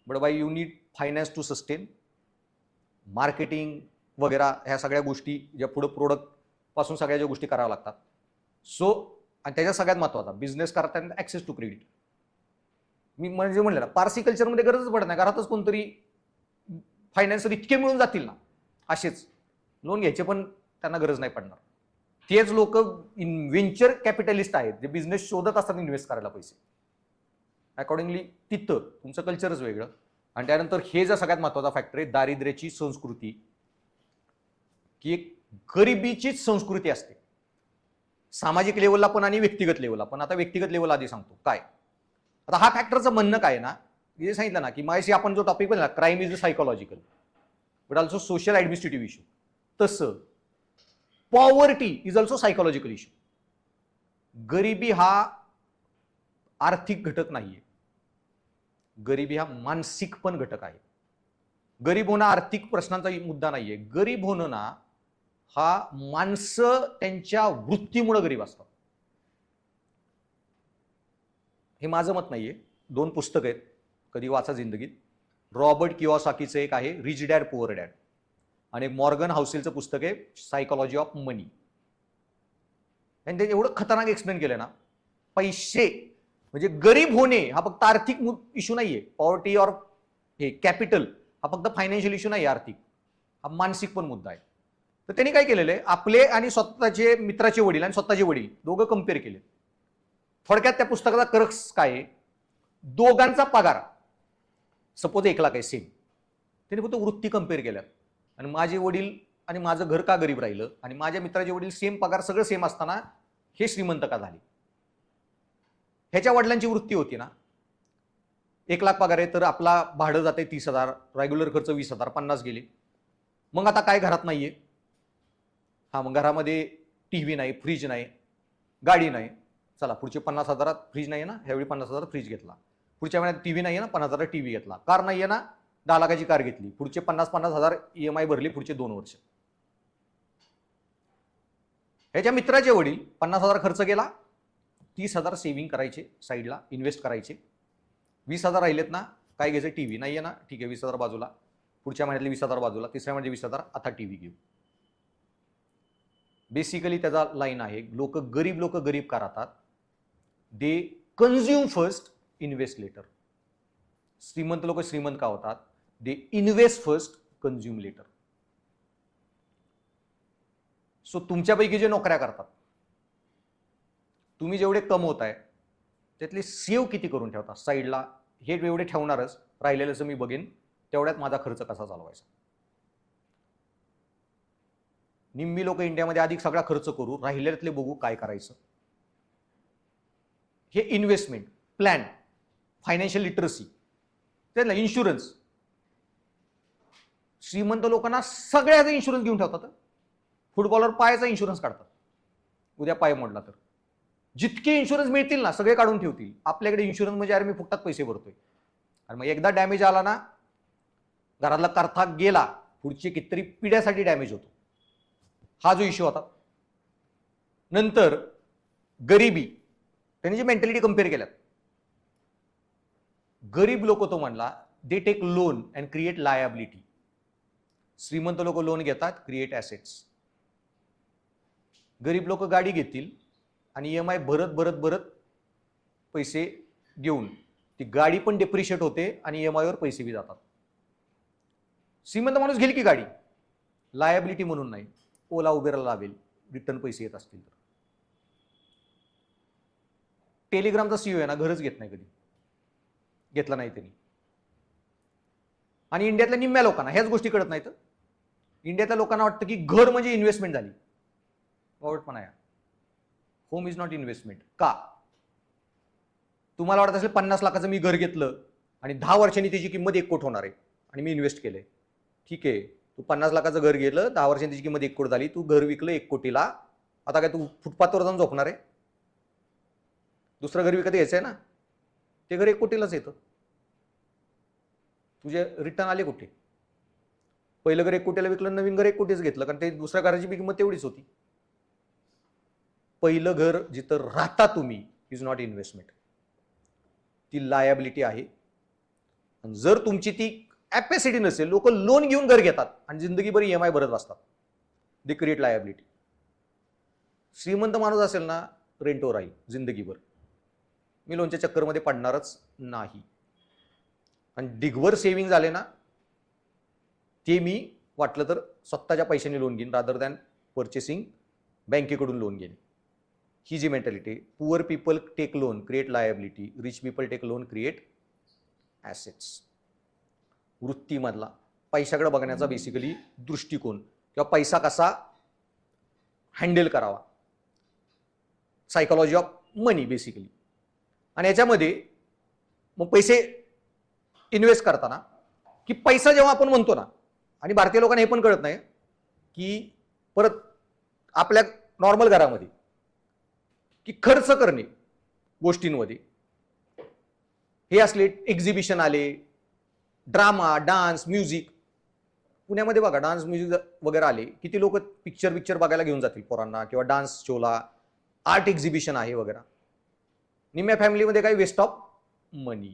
but by you need finance to sustain, marketing वगैरे ह्या सगळ्या गोष्टी ज्या पुढे प्रोडक्ट पासून सगळ्या ज्या गोष्टी कराव्या लागतात. सो आणि त्याच्यात सगळ्यात महत्त्वाचा बिझनेस करताना ऍक्सेस टू क्रेडिट. मी म्हणजे म्हणलं ना, पारसी कल्चरमध्ये गरजच पडत नाही, घरातच कोणतरी फायनान्सर इतके मिळून जातील ना, असेच लोन घ्यायचे पण त्यांना गरज नाही पडणार. तेच लोक व्हेंचर कॅपिटलिस्ट आहेत, जे बिझनेस शोधत असतात इन्व्हेस्ट करायला पैसे. अकॉर्डिंगली तिथं तुमचं कल्चरच वेगळं. आणि त्यानंतर हे जर सगळ्यात महत्त्वाचा फॅक्टर आहे, दारिद्र्याची संस्कृती, की एक गरिबीचीच संस्कृती असते, सामाजिक लेवलला पण आणि व्यक्तिगत लेवलला पण. आता व्यक्तिगत लेवल आधी सांगतो काय. आता हा फॅक्टरचं म्हणणं काय ना, जे सांगितलं ना की माझ्याशी आपण जो टॉपिक बोलला, crime is a psychological but also social administrative issue, तसं poverty is also psychological issue. गरिबी हा आर्थिक घटक नाहीये, गरिबी हा मानसिक पण घटक आहे. गरीब होणं आर्थिक प्रश्नांचा मुद्दा नाहीये. गरीब होणं ना, हा माणसं त्यांच्या वृत्तीमुळे गरीब असतात. हे माझं मत नाहीये. 2 पुस्तक आहेत, कधी वाचा जिंदगीत. रॉबर्ट कियोसाकीचं एक आहे रिच डॅड पुअर डॅड, आणि मॉर्गन हाउसेलचं पुस्तक आहे सायकोलॉजी ऑफ मनी. आणि ते एवढं खतरनाक एक्सप्लेन केलं ना, पैसे म्हणजे गरीब होणे हा फक्त आर्थिक इश्यू नाहीये. पॉवर्टी और हे कॅपिटल हा फक्त फायनान्शियल इश्यू नाही, आर्थिक हा मानसिक पण मुद्दा आहे. तर त्यांनी काय केलेलं आहे, आपले आणि स्वतःचे मित्राचे वडील आणि स्वतःचे वडील दोघं कम्पेअर केले. थोडक्यात त्या पुस्तकाचा क्रक्स काय आहे, दोघांचा पगार सपोज 1 लाख आहे सेम, त्यांनी फक्त वृत्ती कम्पेअर केल्या आणि माझे वडील आणि माझं घर का गरीब राहिलं आणि माझ्या मित्राचे वडील सेम पगार सगळं सेम असताना हे श्रीमंत का झाले. ह्याच्या वडिलांची वृत्ती होती ना, 1 लाख पगार आहे तर आपला भाडं जाते 30,000, रेग्युलर खर्च 20,000, 50 गेले. मग आता काय घरात नाहीये, हा मग घरामध्ये टीव्ही नाही, फ्रीज नाही, गाडी नाही. चला पुढचे 50,000 फ्रीज नाही ना, ह्यावेळी 50,000 फ्रीज घेतला. पुढच्या महिन्यात टीव्ही नाहीये ना, 50,000 टीव्ही घेतला. कार नाहीये ना, 10 लाखाची कार घेतली. पुढचे 50,000 EMI भरली पुढचे 2 वर्ष. ह्याच्या मित्राचे वडील 50,000 खर्च केला, 30,000 सेव्हिंग करायचे, साईडला इन्व्हेस्ट करायचे. 20,000 राहिलेत ना, काय घ्यायचं, टीव्ही नाहीये ना, ठीक आहे 20,000 बाजूला, पुढच्या महिन्यातले 20,000 बाजूला, तिसऱ्या महिन्यात 20,000, आता टीव्ही घेऊ. बेसिकली त्याचा लाईन आहे, गरीब लोक गरीब का राहतात, they consume first, invest later. श्रीमंत लोक श्रीमंत का होतात, they invest first, consume later. So तुमच्यापैकी जे नोकऱ्या करतात, तुम्ही जेवढे कमवताय त्यातले सेव्ह किती करून ठेवता साईडला, हे एवढे ठेवणारच, राहिलेलं मी बघेन तेवढ्यात माझा खर्च कसा चालवायचा. निम्मी लोक इंडियामध्ये अधिक सगळा खर्च करू, राहिलेल्यातले बघू काय करायचं. हे इन्व्हेस्टमेंट प्लॅन, फायनान्शियल लिटरसी, त्याला इन्शुरन्स. श्रीमंत लोकांना सगळ्याचा इन्शुरन्स घेऊन ठेवतात. फुटबॉलर पायाचा इन्शुरन्स काढतात, उद्या पाय मोडला तर. जितके इन्शुरन्स मिळतील ना सगळे काढून ठेवतील. आपल्याकडे इन्शुरन्स म्हणजे अरे मी फुकटात पैसे भरतोय, आणि मग एकदा डॅमेज आला ना, घरातला करथा गेला, पुढची कितीतरी पिढ्यासाठी डॅमेज होतो. हा जो इश्यू होता. नंतर गरिबी, त्यांनी जी मेंटॅलिटी कम्पेअर केल्यात, गरीब लोक तो म्हणला they take loan and create liability. श्रीमंत लोक लोन घेतात, क्रिएट ॲसेट्स. गरीब लोक गाडी घेतील आणि EMI भरत भरत भरत पैसे घेऊन ती गाडी पण डेप्रिशिएट होते आणि EMI वर पैसे बी जातात. श्रीमंत माणूस घेईल की गाडी, लायबिलिटी म्हणून नाही, ओला उबेरला लावेल, रिटर्न पैसे येत असतील तर. टेलिग्रामचा CEO आहे ना, घरच घेत नाही, कधी घेतला नाही त्यांनी. आणि इंडियातल्या निम्म्या लोकांना ह्याच गोष्टी कळत नाहीत. इंडियातल्या लोकांना वाटतं की घर म्हणजे इन्व्हेस्टमेंट झाली. पण आहे, होम इज नॉट इन्व्हेस्टमेंट. का? तुम्हाला वाटत असेल 50 लाखाचं मी घर घेतलं आणि 10 वर्षांनी त्याची किंमत 1 कोटी होणार आहे आणि मी इन्व्हेस्ट केलंय. ठीक आहे, तू 50 लाखाचं घर गेलं, 10 वर्षांनी त्याची किंमत 1 कोटी झाली, तू घर विकलं 1 कोटीला, आता काय तू फुटपाथवर जाऊन झोपणार आहे? दुसरं घर विकत घ्यायचं आहे ना, ते घर 1 कोटीलाच येतं. तुझे रिटर्न आले कुठे? पहिलं घर 1 कोटीला विकलं, नवीन घर 1 कोटीच घेतलं, कारण ते दुसऱ्या घराची किंमत तेवढीच होती. पहिलं घर जिथं राहता तुम्ही इज नॉट इन्व्हेस्टमेंट, ती लायबिलिटी आहे. जर तुमची ती कॅपॅसिटी नसेल, लोक लोन घेऊन घर घेतात आणि जिंदगीभर EMI भरत बसतात, दे क्रिएट लायबिलिटी. श्रीमंत माणूस असेल ना, रेंटवर राहील जिंदगीभर, मी लोनच्या चक्करमध्ये पडणारच नाही. आणि डिगवर सेव्हिंग झाले ना, ते मी वाटलं तर स्वतःच्या पैशाने लोन घेईन रादर दॅन परचेसिंग बँकेकडून लोन घेईन. ही जी mentality, poor people take loan create liability, rich people take loan create assets. वृत्तीमधला पैशाकडे बघण्याचा बेसिकली दृष्टिकोन किंवा पैसा कसा हँडल करावा, सायकोलॉजी ऑफ मनी बेसिकली. आणि याच्यामध्ये मग पैसे इन्व्हेस्ट करताना की पैसा जेव्हा आपण म्हणतो ना, आणि भारतीय लोकांना हे पण कळत नाही की परत आपल्या नॉर्मल घरामध्ये की खर्च करणे गोष्टींमध्ये हे असले एक्झिबिशन आले, ड्रामा, डान्स, म्युझिक. पुण्यामध्ये बघा डान्स म्युझिक वगैरे आले, किती लोक पिक्चर बघायला घेऊन जातील पोरांना किंवा डान्स शोला, आर्ट एक्झिबिशन आहे वगैरे. निम्म्या फॅमिलीमध्ये काही वेस्ट ऑफ मनी.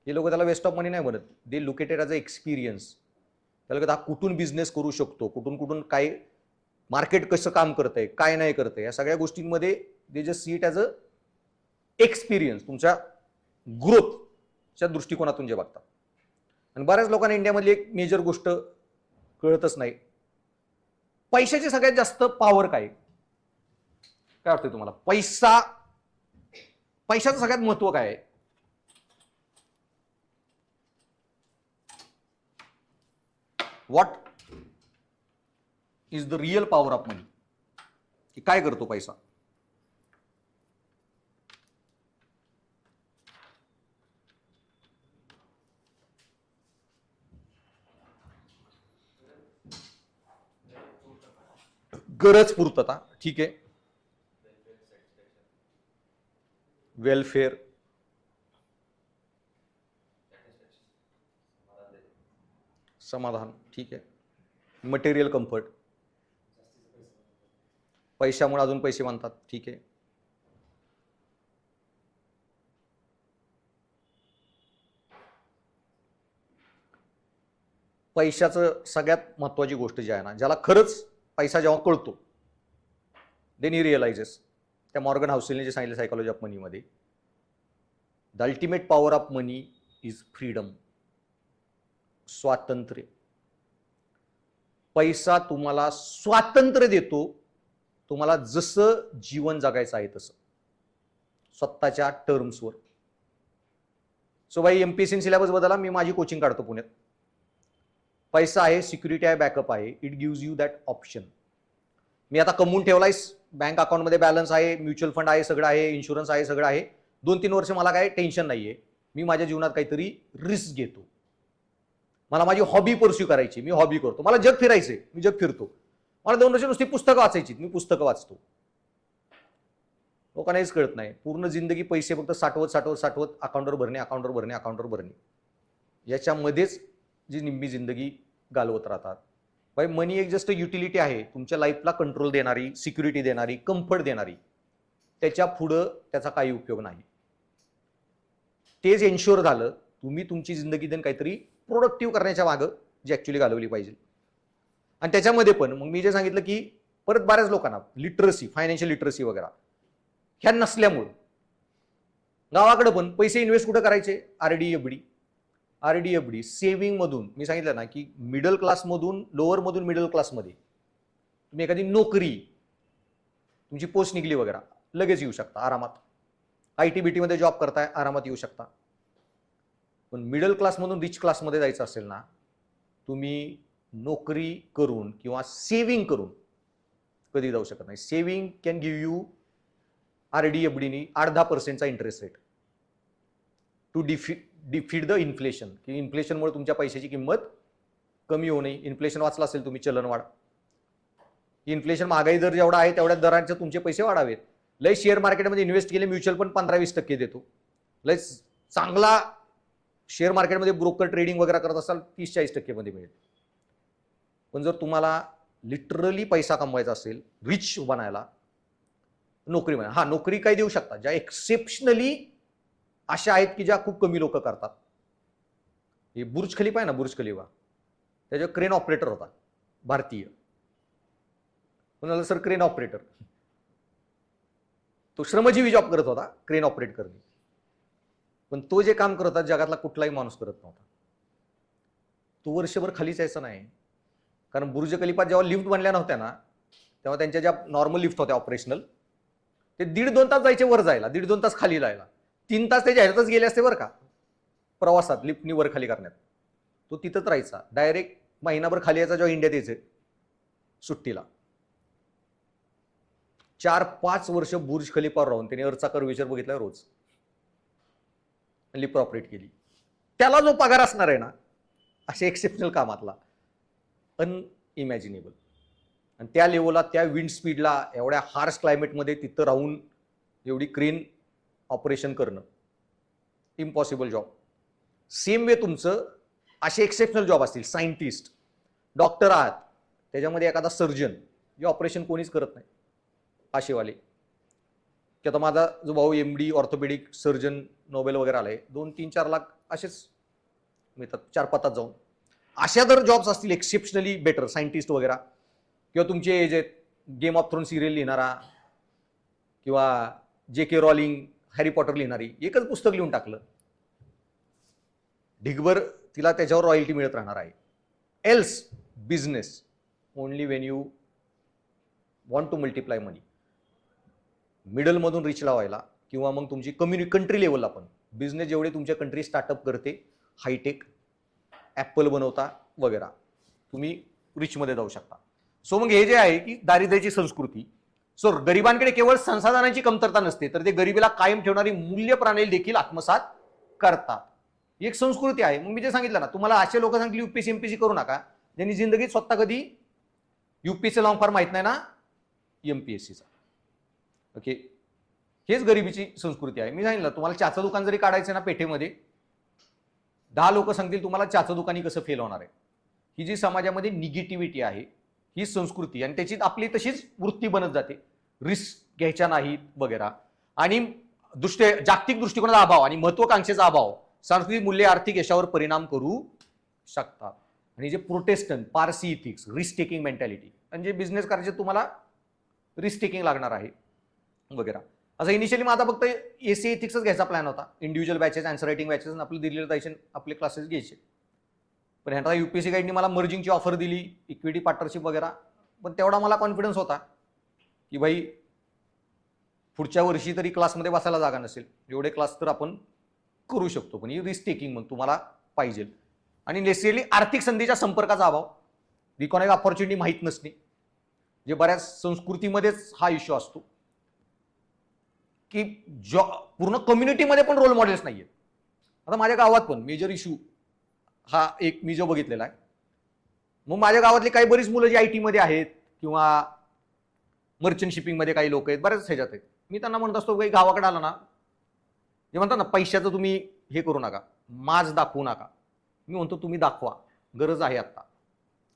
हे लोक त्याला वेस्ट ऑफ मनी नाही म्हणत, they look it as a experience. त्याला कदा कुठून बिझनेस करू शकतो, कुठून काय मार्केट कसं काम करतंय, काय नाही करतंय, या सगळ्या गोष्टींमध्ये they just see it as a experience, तुमच्या ग्रोथच्या दृष्टिकोनातून जे बघतात. आणि बऱ्याच लोकांना इंडियामधली एक मेजर गोष्ट कळतच नाही, पैशाची सगळ्यात जास्त पॉवर काय वाटतं तुम्हाला? पैशाचं सगळ्यात महत्व काय आहे? What is the real power of money? की काय करतो पैसा? गरज पूर्तता, ठीक आहे. वेलफेअर, समाधान, ठीक आहे. मटेरियल कम्फर्ट, पैशामुळे अजून पैसे मानतात, ठीक आहे. पैशाचं सगळ्यात महत्वाची गोष्ट जी आहे ना, ज्याला खरंच पैसा जेव्हा कळतो, देन ही रिअलाइजेस, त्या मॉर्गन हाऊसेलने जे सांगितलं सायकोलॉजी ऑफ मनी मध्ये, the ultimate power of money is freedom, स्वातंत्र्य. पैसा तुम्हाला स्वातंत्र्य देतो, तुम्हाला जसं जीवन जगायचं आहे तसं, स्वतःच्या टर्म्सवर. सो भाई एमपीएससी सिलेबस बदला, मी माझी कोचिंग काढतो पुण्यात. पैसा आहे, सिक्युरिटी आहे, बॅकअप आहे, it gives you that option. मी आता कमवून ठेवलायस, बँक अकाउंटमध्ये बॅलन्स आहे, म्युच्युअल फंड आहे, सगळं आहे, इन्शुरन्स आहे, सगळं आहे. 2-3 वर्ष मला काय टेन्शन नाहीये, मी माझ्या जीवनात काहीतरी रिस्क घेतो. मला माझी हॉबी परस्यू करायची, मी हॉबी करतो. मला जग फिरायचंय, मी जग फिरतो. मला 2 वर्ष नुसती पुस्तकं वाचायची, मी पुस्तकं वाचतो. लोकांना हेच कळत नाही, पूर्ण जिंदगी पैसे फक्त साठवत अकाउंटवर भरणे, याच्यामध्येच जी निम्मी जिंदगी घालवत राहतात. बाय मनी एक जस्ट युटिलिटी आहे, तुमच्या लाईफला कंट्रोल देणारी, सिक्युरिटी देणारी, कम्फर्ट देणारी. त्याच्या पुढं त्याचा काही उपयोग नाही. तेच एन्श्योर झालं, तुम्ही तुमची जिंदगी देऊन काहीतरी प्रोडक्टिव्ह करण्याच्या मागं जी ऍक्च्युअली घालवली पाहिजे. आणि त्याच्यामध्ये पण मग मी जे सांगितलं की परत बऱ्याच लोकांना लिटरसी, फायनान्शियल लिटरसी वगैरे ह्या नसल्यामुळं गावाकडे पण पैसे इन्व्हेस्ट कुठं करायचे? आरडी एफडी सेव्हिंग मधून. मी सांगितलं ना की मिडल क्लासमधून, लोअर मधून मिडल क्लासमध्ये तुम्ही एखादी नोकरी, तुमची पोस्ट निघली वगैरे, लगेच येऊ शकता आरामात. आयटी बीटी मध्ये जॉब करताय, आरामात येऊ शकता. पण मिडल क्लासमधून रिच क्लासमध्ये जायचं असेल ना, तुम्ही नोकरी करून किंवा सेव्हिंग करून कधी जाऊ शकत नाही. सेव्हिंग कॅन गिव्ह यू आरडीएफडीनी 8-10% interest rate to defeat the inflation. की इन्फ्लेशनमुळे तुमच्या पैशाची किंमत कमी होऊ नये. इन्फ्लेशन वाचला असेल तुम्ही, चलनवाढ, इन्फ्लेशन, महागाई दर जेवढा आहे तेवढ्या दरांचे तुमचे पैसे वाढावेत. लय शेअर मार्केटमध्ये इन्व्हेस्ट केले, म्युच्युअल फंड 15-20% देतो. लय चांगला शेअर मार्केटमध्ये ब्रोकर ट्रेडिंग वगैरे करत असाल 30-40% मध्ये मिळेल. पण जर तुम्हाला लिटरली पैसा कमवायचा असेल, रिच बनायला, नोकरी म्हणा. हा, नोकरी काय देऊ शकता ज्या एक्सेप्शनली अशा आहेत की ज्या खूप कमी लोक करतात. हे बुर्ज खलिफा आहे ना, बुर्ज खलिफा, त्याच्यावर क्रेन ऑपरेटर होता भारतीय. कोणाला सर क्रेन ऑपरेटर, तो श्रमजीवी जॉब करत होता, क्रेन ऑपरेट करणे. पण तो जे काम करत होता जगातला कुठलाही माणूस करत नव्हता. तो वर्षभर खालीच यायचा नाही. कारण बुर्ज खलिफात जेव्हा लिफ्ट बनल्या नव्हत्या ना, तेव्हा त्यांच्या ज्या नॉर्मल लिफ्ट होत्या ऑपरेशनल, ते 1.5-2 तास जायचे वर जायला, 1.5-2 तास खाली जायला, 3 तास त्याच्या ह्याच्यातच गेले असते बरं का, प्रवासात लिफ्टनी वर खाली करण्यात. तो तिथंच राहायचा. डायरेक्ट महिनाभर खाली यायचा जेव्हा इंडियात यायचे सुट्टीला. 4-5 वर्ष बुर्ज खलिफावर राहून त्याने अर्थचा कर्वेचर बघितला रोज, लिफ्ट ऑपरेट केली. त्याला जो पगार असणार आहे ना अशा एक्सेप्शनल कामातला, अनइमॅजिनेबल. आणि त्या लेवलला, त्या विंड स्पीडला, एवढ्या हार्श क्लायमेटमध्ये तिथं राहून एवढी क्रेन ऑपरेशन करणं, इम्पॉसिबल जॉब. सेम वे तुमचं असे एक्सेप्शनल जॉब असतील, सायंटिस्ट, डॉक्टर आहात, त्याच्यामध्ये एखादा सर्जन, जे ऑपरेशन कोणीच करत नाही, असेवाले. की आता माझा जो भाऊ MD ऑर्थोपेडिक सर्जन, नोबेल वगैरे आलाय, 2-3-4 लाख असेच मिळतात 4-5 तास जाऊन. अशा जर जॉब्स असतील एक्सेप्शनली बेटर, सायंटिस्ट वगैरे, किंवा तुमचे जे गेम ऑफ थ्रोन सिरियल लिहिणारा, किंवा JK रॉलिंग, हॅरी पॉटर लिहिणारी, एकच पुस्तक लिहून टाकलं, ढिगभर तिला त्याच्यावर रॉयल्टी मिळत राहणार आहे. Else business only when you want to multiply money. मिडलमधून रिच लावायला किंवा मग तुमची कंट्री लेवलला पण बिझनेस जेवढे तुमच्या कंट्री स्टार्टअप करते, हायटेक ॲपल बनवता वगैरे, तुम्ही रिचमध्ये जाऊ शकता. सो मग हे जे आहे की दारिद्र्याची संस्कृती. सो गरिबांकडे केवळ संसाधनांची कमतरता नसते, तर ते गरिबीला कायम ठेवणारी मूल्य प्रणाली देखील आत्मसात करतात. ही एक संस्कृती आहे. मग मी जे सांगितलं ना, तुम्हाला असे लोक सांगितले यूपीएससी एमपीएससी करू नका ज्यांनी जिंदगीत स्वतः कधी यूपीएससी लॉंग फार माहित नाही ना एमपीएससीचा. ओके, हेच गरिबीची संस्कृती आहे. मी सांगितलं तुम्हाला चहाचं दुकान जरी काढायचं ना पेठेमध्ये, 10 लोक सांगतील तुम्हाला चहाचं दुकानी कसं फेल होणार आहे. ही जी समाजामध्ये निगेटिव्हिटी आहे, ही संस्कृती, आणि त्याची आपली तशीच वृत्ती बनत जाते, रिस्क घ्यायच्या नाहीत वगैरे. आणि जागतिक दृष्टिकोनाचा अभाव आणि महत्वाकांक्षेचा अभाव सांस्कृतिक मूल्य आर्थिक यशावर परिणाम करू शकतात. आणि जे Protestant Parsi ethics, risk taking mentality, म्हणजे बिझनेस करायचे तुम्हाला रिस्क टेकिंग लागणार आहे वगैरे. असं इनिशियली माझा फक्त एसी इथिक्सच घ्यायचा प्लॅन होता, individual batches, answer writing batches, आपले दिल्लीला जायचे, आपले क्लासेस घ्यायचे. पण ह्यांना यूपीएससी गाईडनी मला मर्जिंगची ऑफर दिली, इक्विटी पार्टनरशिप वगैरे. पण तेवढा मला कॉन्फिडन्स होता की भाई पुढच्या वर्षी तरी क्लासमध्ये बसायला जागा नसेल, एवढे क्लास तर आपण करू शकतो. पण ही रिस्क टेकिंग मग तुम्हाला पाहिजे. आणि नेसेसरली आर्थिक संधीच्या संपर्काचा अभाव, इकॉनॉमिक ऑपॉर्च्युनिटी माहीत नसणे, जे बऱ्याच संस्कृतीमध्येच हा इश्यू असतो की पूर्ण कम्युनिटीमध्ये पण रोल मॉडेल्स नाहीयेत. आता माझ्या गावात पण मेजर इश्यू हा एक मी जो बघितलेला आहे. मग माझ्या गावातली काही बरीच मुलं जी आयटी मध्ये आहेत किंवा मर्चंट शिपिंगमध्ये काही लोक आहेत, बऱ्याच ह्याच्यात आहेत. मी त्यांना म्हणत असतो काही गावाकडे आला ना, जे म्हणतात ना पैशाचं तुम्ही हे करू नका, माज दाखवू नका. मी म्हणतो तुम्ही दाखवा, गरज आहे आता,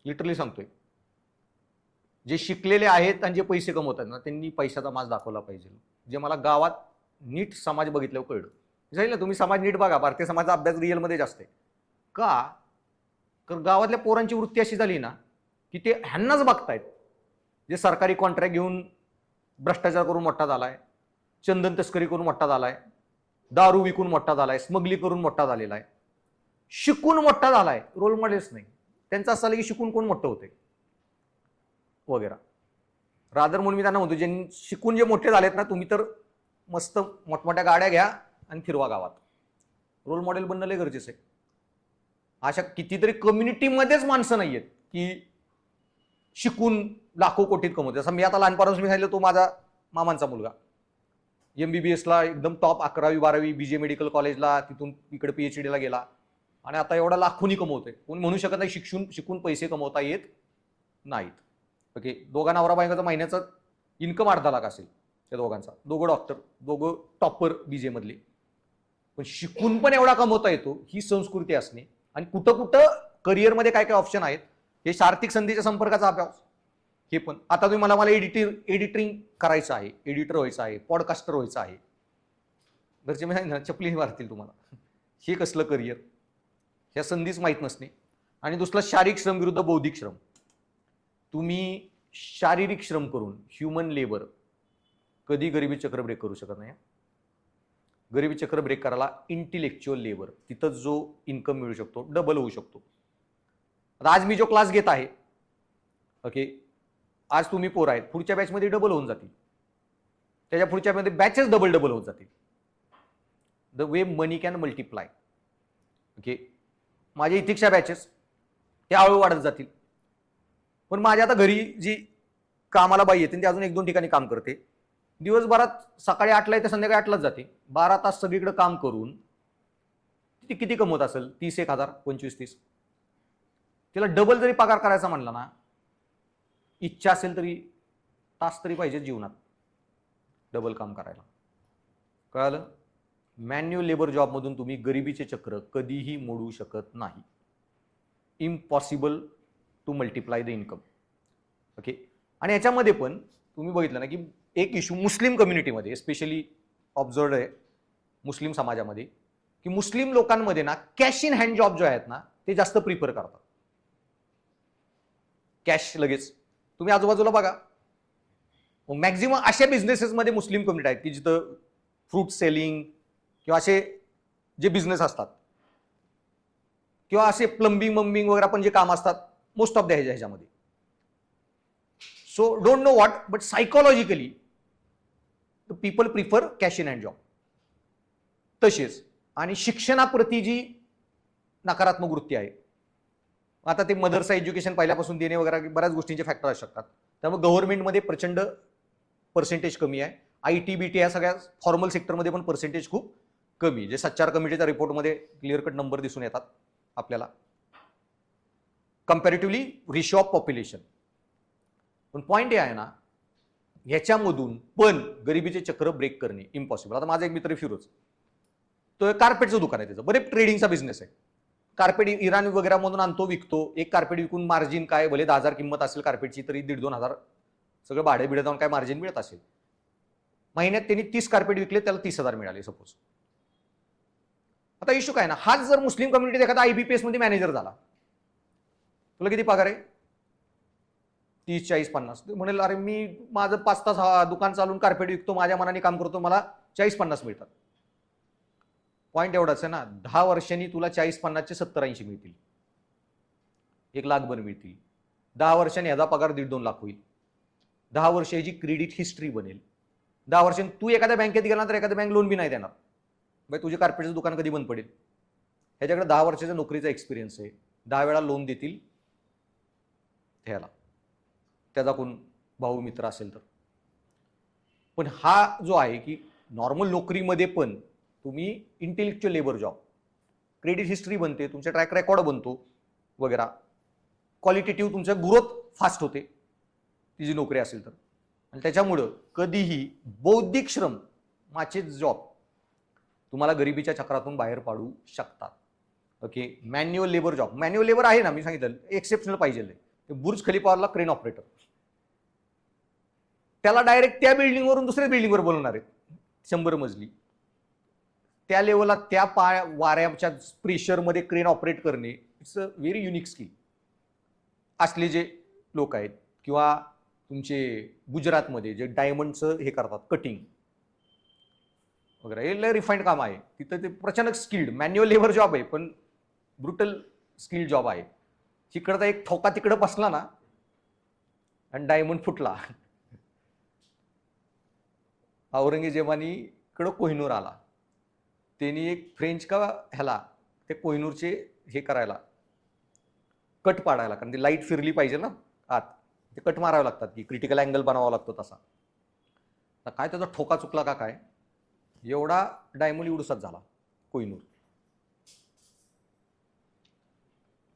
लिटरली सांगतोय. जे शिकलेले आहेत आणि जे पैसे कमवतात ना, त्यांनी पैशाचा माज दाखवला पाहिजे. जे मला गावात नीट समाज बघितल्यावर कळलं. जाईल ना, तुम्ही समाज नीट बघा, भारतीय समाजाचा अभ्यास रिअलमध्ये जास्त आहे का. तर गावातल्या पोरांची वृत्ती अशी झाली ना की ते ह्यांनाच बघतायत, जे सरकारी कॉन्ट्रॅक्ट घेऊन भ्रष्टाचार करून मोठा झालाय, चंदन तस्करी करून मोठा झालाय, दारू विकून मोठा झालाय, स्मगलिंग करून मोठा झालेला आहे, शिकून मोठा झालाय. रोल मॉडेल्स नाही त्यांचं. असं आलं की शिकून कोण मोठं होते वगैरे. रादर म्हणून मी त्यांना म्हणतो, ज्यांनी शिकून जे मोठे झालेत ना, तुम्ही तर मस्त मोठमोठ्या गाड्या घ्या आणि फिरवा गावात. रोल मॉडेल बनणं लय गरजेचं आहे. अशा कितीतरी कम्युनिटीमध्येच माणसं नाही आहेत की शिकून लाखो कोटीत कमवते. जसं मी आता लहानपणापासून मी सांगितलं, तो माझा मामांचा मुलगा MBBSला एकदम टॉप 11वी 12वी BJ मेडिकल कॉलेजला, तिथून इकडे PhDला गेला आणि आता एवढा लाखोनी कमवतोय. कोणी म्हणू शकत नाही शिकून पैसे कमवता येत नाहीत. ओके, दोघा नवरा बायकोचं महिन्याचं इन्कम 8-10 लाख असेल त्या दोघांचा, दोघं डॉक्टर, दोघं टॉपर BJ मधले. पण शिकून पण एवढा कमवता येतो, ही संस्कृती असणे. आणि कुठं कुठं करिअरमध्ये काय काय ऑप्शन आहेत, हे आर्थिक संधीच्या संपर्काचा अभाव. हे पण आता तुम्ही मला एडिटिंग करायचं आहे, एडिटर व्हायचं आहे, पॉडकास्टर व्हायचं आहे, घरचे मी सांगितलं चपली मारतील तुम्हाला. हे कसलं करिअर, ह्या संधीच माहीत नसणे. आणि दुसरं शारीरिक श्रम विरुद्ध बौद्धिक श्रम. तुम्ही शारीरिक श्रम करून, ह्युमन लेबर, कधी गरिबी चक्र ब्रेक करू शकत नाही. गरिबी चक्र ब्रेक करायला इंटेलेक्च्युअल लेबर, तिथं जो इन्कम मिळू शकतो, डबल होऊ शकतो. आज मी जो क्लास घेत आहे, ओके, आज तुम्ही पोर आहेत, पुढच्या बॅचमध्ये डबल होऊन जातील, त्याच्या पुढच्या मध्ये बॅचेस डबल होत जातील. The way money can multiply. Okay, माझ्या इथिक्सच्या बॅचेस त्या हळूहळू वाढत जातील. पण माझ्या आता घरी जी कामाला बाई येते ती अजून 1-2 ठिकाणी काम करते. दिवसभरात सकाळी 8ला येते, संध्याकाळी 8लाच जाते. 12 तास सगळीकडे काम करून ती किती कमवत असेल? 30,000, 25-30. तिला डबल जरी पगार करायचा म्हणला ना, इच्छा असेल तरी तास तरी पाहिजे जीवनात डबल काम करायला. कळालं? मॅन्युअल लेबर जॉबमधून तुम्ही गरिबीचे चक्र कधीही मोडू शकत नाही. Impossible to multiply the income. Okay, आणि याच्यामध्ये पण तुम्ही बघितलं ना की एक इश्यू मुस्लिम कम्युनिटीमध्ये स्पेशली ऑब्झर्व्ड आहे, मुस्लिम समाजामध्ये, की मुस्लिम लोकांमध्ये ना कॅश इन हँड जॉब जे आहेत ना ते जास्त प्रिफर करतात. कॅश लगेच. तुम्ही आजूबाजूला बघा, मॅक्झिमम अशा बिझनेसेसमध्ये मुस्लिम कम्युनिटी आहेत की जिथं फ्रूट सेलिंग किंवा असे जे बिझनेस असतात किंवा असे प्लंबिंग मंबिंग वगैरे पण जे काम असतात मोस्ट ऑफ द ह्याच्यामध्ये. So don't know what but psychologically people prefer cash in hand job. तसेच आणि शिक्षणाप्रती जी नकारात्मक वृत्ती आहे, आता ते मदरसा एज्युकेशन पहिल्यापासून देणे वगैरे बऱ्याच गोष्टींचे फॅक्टर असू शकतात. त्यामुळे गव्हर्नमेंटमध्ये प्रचंड पर्सेंटेज कमी आहे. IT BT या सगळ्या फॉर्मल सेक्टरमध्ये पण पर्सेंटेज खूप कमी, जे सच्चार कमिटीच्या रिपोर्टमध्ये क्लिअर कट नंबर दिसून येतात आपल्याला कम्पॅरेटिव्हली रेशिओ ऑफ पॉप्युलेशन. पण पॉईंट हे आहे ना, ह्याच्यामधून पण गरिबीचे चक्र ब्रेक करणे इम्पॉसिबल. आता माझा एक मित्र फिरोज, तो कार्पेटचं दुकान आहे, त्याचं बरेच ट्रेडिंगचा बिझनेस आहे. कार्पेट इराण वगैरे मधून आणतो, विकतो. एक कार्पेट विकून मार्जिन काय, भले 10,000 किंमत असेल कार्पेटची तरी 1,500-2,000 सगळं भाडे बिडे जाऊन काय मार्जिन मिळत असेल. महिन्यात त्यांनी 30 कार्पेट विकले, त्याला 30,000 मिळाले सपोज. आता इश्यू काय ना, हाच जर मुस्लिम कम्युनिटीत एखादा IBPS मध्ये मॅनेजर झाला, तुला किती पगार आहे? 30, 40, 50. म्हणेल अरे मी माझं 5 तास दुकान चालून कार्पेट विकतो, माझ्या मनाने काम करतो, मला 40-50 मिळतात. पॉईंट एवढाच आहे ना, 10 वर्षांनी तुला 40-50 चे 70-80 मिळतील, 1,00,000 भर मिळतील. 10 वर्षांनी ह्याचा पगार 1.5-2 लाख होईल. 10 वर्षाची क्रेडिट हिस्ट्री बनेल. 10 वर्षांनी तू एखाद्या बँकेत गेला तर एखाद्या बँक लोन बी नाही देणार. बाई तुझे कार्पेटचं दुकान कधी बंद पडेल? ह्याच्याकडे 10 वर्षाचा नोकरीचा एक्सपिरियन्स आहे. 10 वेळा लोन देतील ह्याला, त्याचा कोण भाऊ मित्र असेल तर. पण हा जो आहे की नॉर्मल नोकरीमध्ये पण तुम्ही intellectual labour job, credit history बनते, तुमचा ट्रॅक रेकॉर्ड बनतो वगैरे, क्वालिटेटिव्ह तुमचा ग्रोथ फास्ट होते ती जी नोकरी असेल तर. आणि त्याच्यामुळं कधीही बौद्धिक श्रम माचे जॉब तुम्हाला गरिबीच्या चक्रातून बाहेर पाडू शकतात. Okay, manual labour job, manual labour आहे ना, मी सांगितलं एक्सेप्शनल पाहिजे. बुर्ज खलिफावरला क्रेन ऑपरेटर, त्याला डायरेक्ट त्या बिल्डिंगवरून दुसऱ्या बिल्डिंगवर बोलवणार आहेत 100 मजली. त्या लेवलला त्या वाऱ्याच्या प्रेशरमध्ये क्रेन ऑपरेट करणे it's a very unique skill. असले जे लोक आहेत किंवा तुमचे गुजरातमध्ये जे डायमंडचं हे करतात कटिंग वगैरे, हे रिफाईंड काम आहे तिथं. ते प्रचंड स्किल्ड मॅन्युअल लेबर जॉब आहे, पण ब्रुटल स्किल्ड जॉब आहे. तिकडचा एक ठोका तिकडं बसला ना आणि डायमंड फुटला. औरंगजेबानी इकडं कोहिनूर आला, त्यांनी एक फ्रेंच का ह्याला ते कोहिनूरचे हे करायला, कट पाडायला, कारण ती लाईट फिरली पाहिजे ना आत, ते कट मारावे लागतात की क्रिटिकल अँगल बनावा लागतो तसा. तर काय त्याचा ठोका चुकला का काय, एवढा डायमंड एवढूसाच झाला कोहिनूर.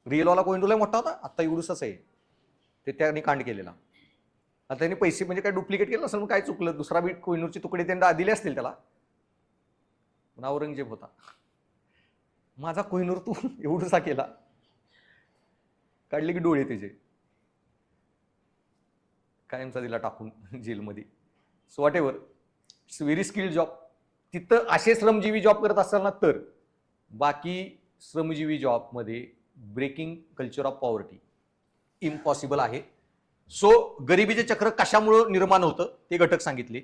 रिअलवाला कोहिनूरला मोठा होता, आता एवढूसाच आहे. ते त्यांनी कांड केलेला. आता त्यांनी पैसे म्हणजे काय डुप्लिकेट केलं असेल, मग काय चुकलं, दुसरा बी कोहिनूरचे तुकडे त्यांना दिले असतील त्याला. पण औरंगजेब होता, माझा कोहिनूर तू एवढूसा केला, काढले की डोळे त्याचे, कायमचा दिला टाकून जेलमध्ये. So what ever, it's very skilled job. तिथं असे श्रमजीवी जॉब करत असाल ना तर. बाकी श्रमजीवी जॉबमध्ये breaking culture of poverty impossible आहे. सो गरिबीचे चक्र कशामुळे निर्माण होतं ते घटक सांगितले.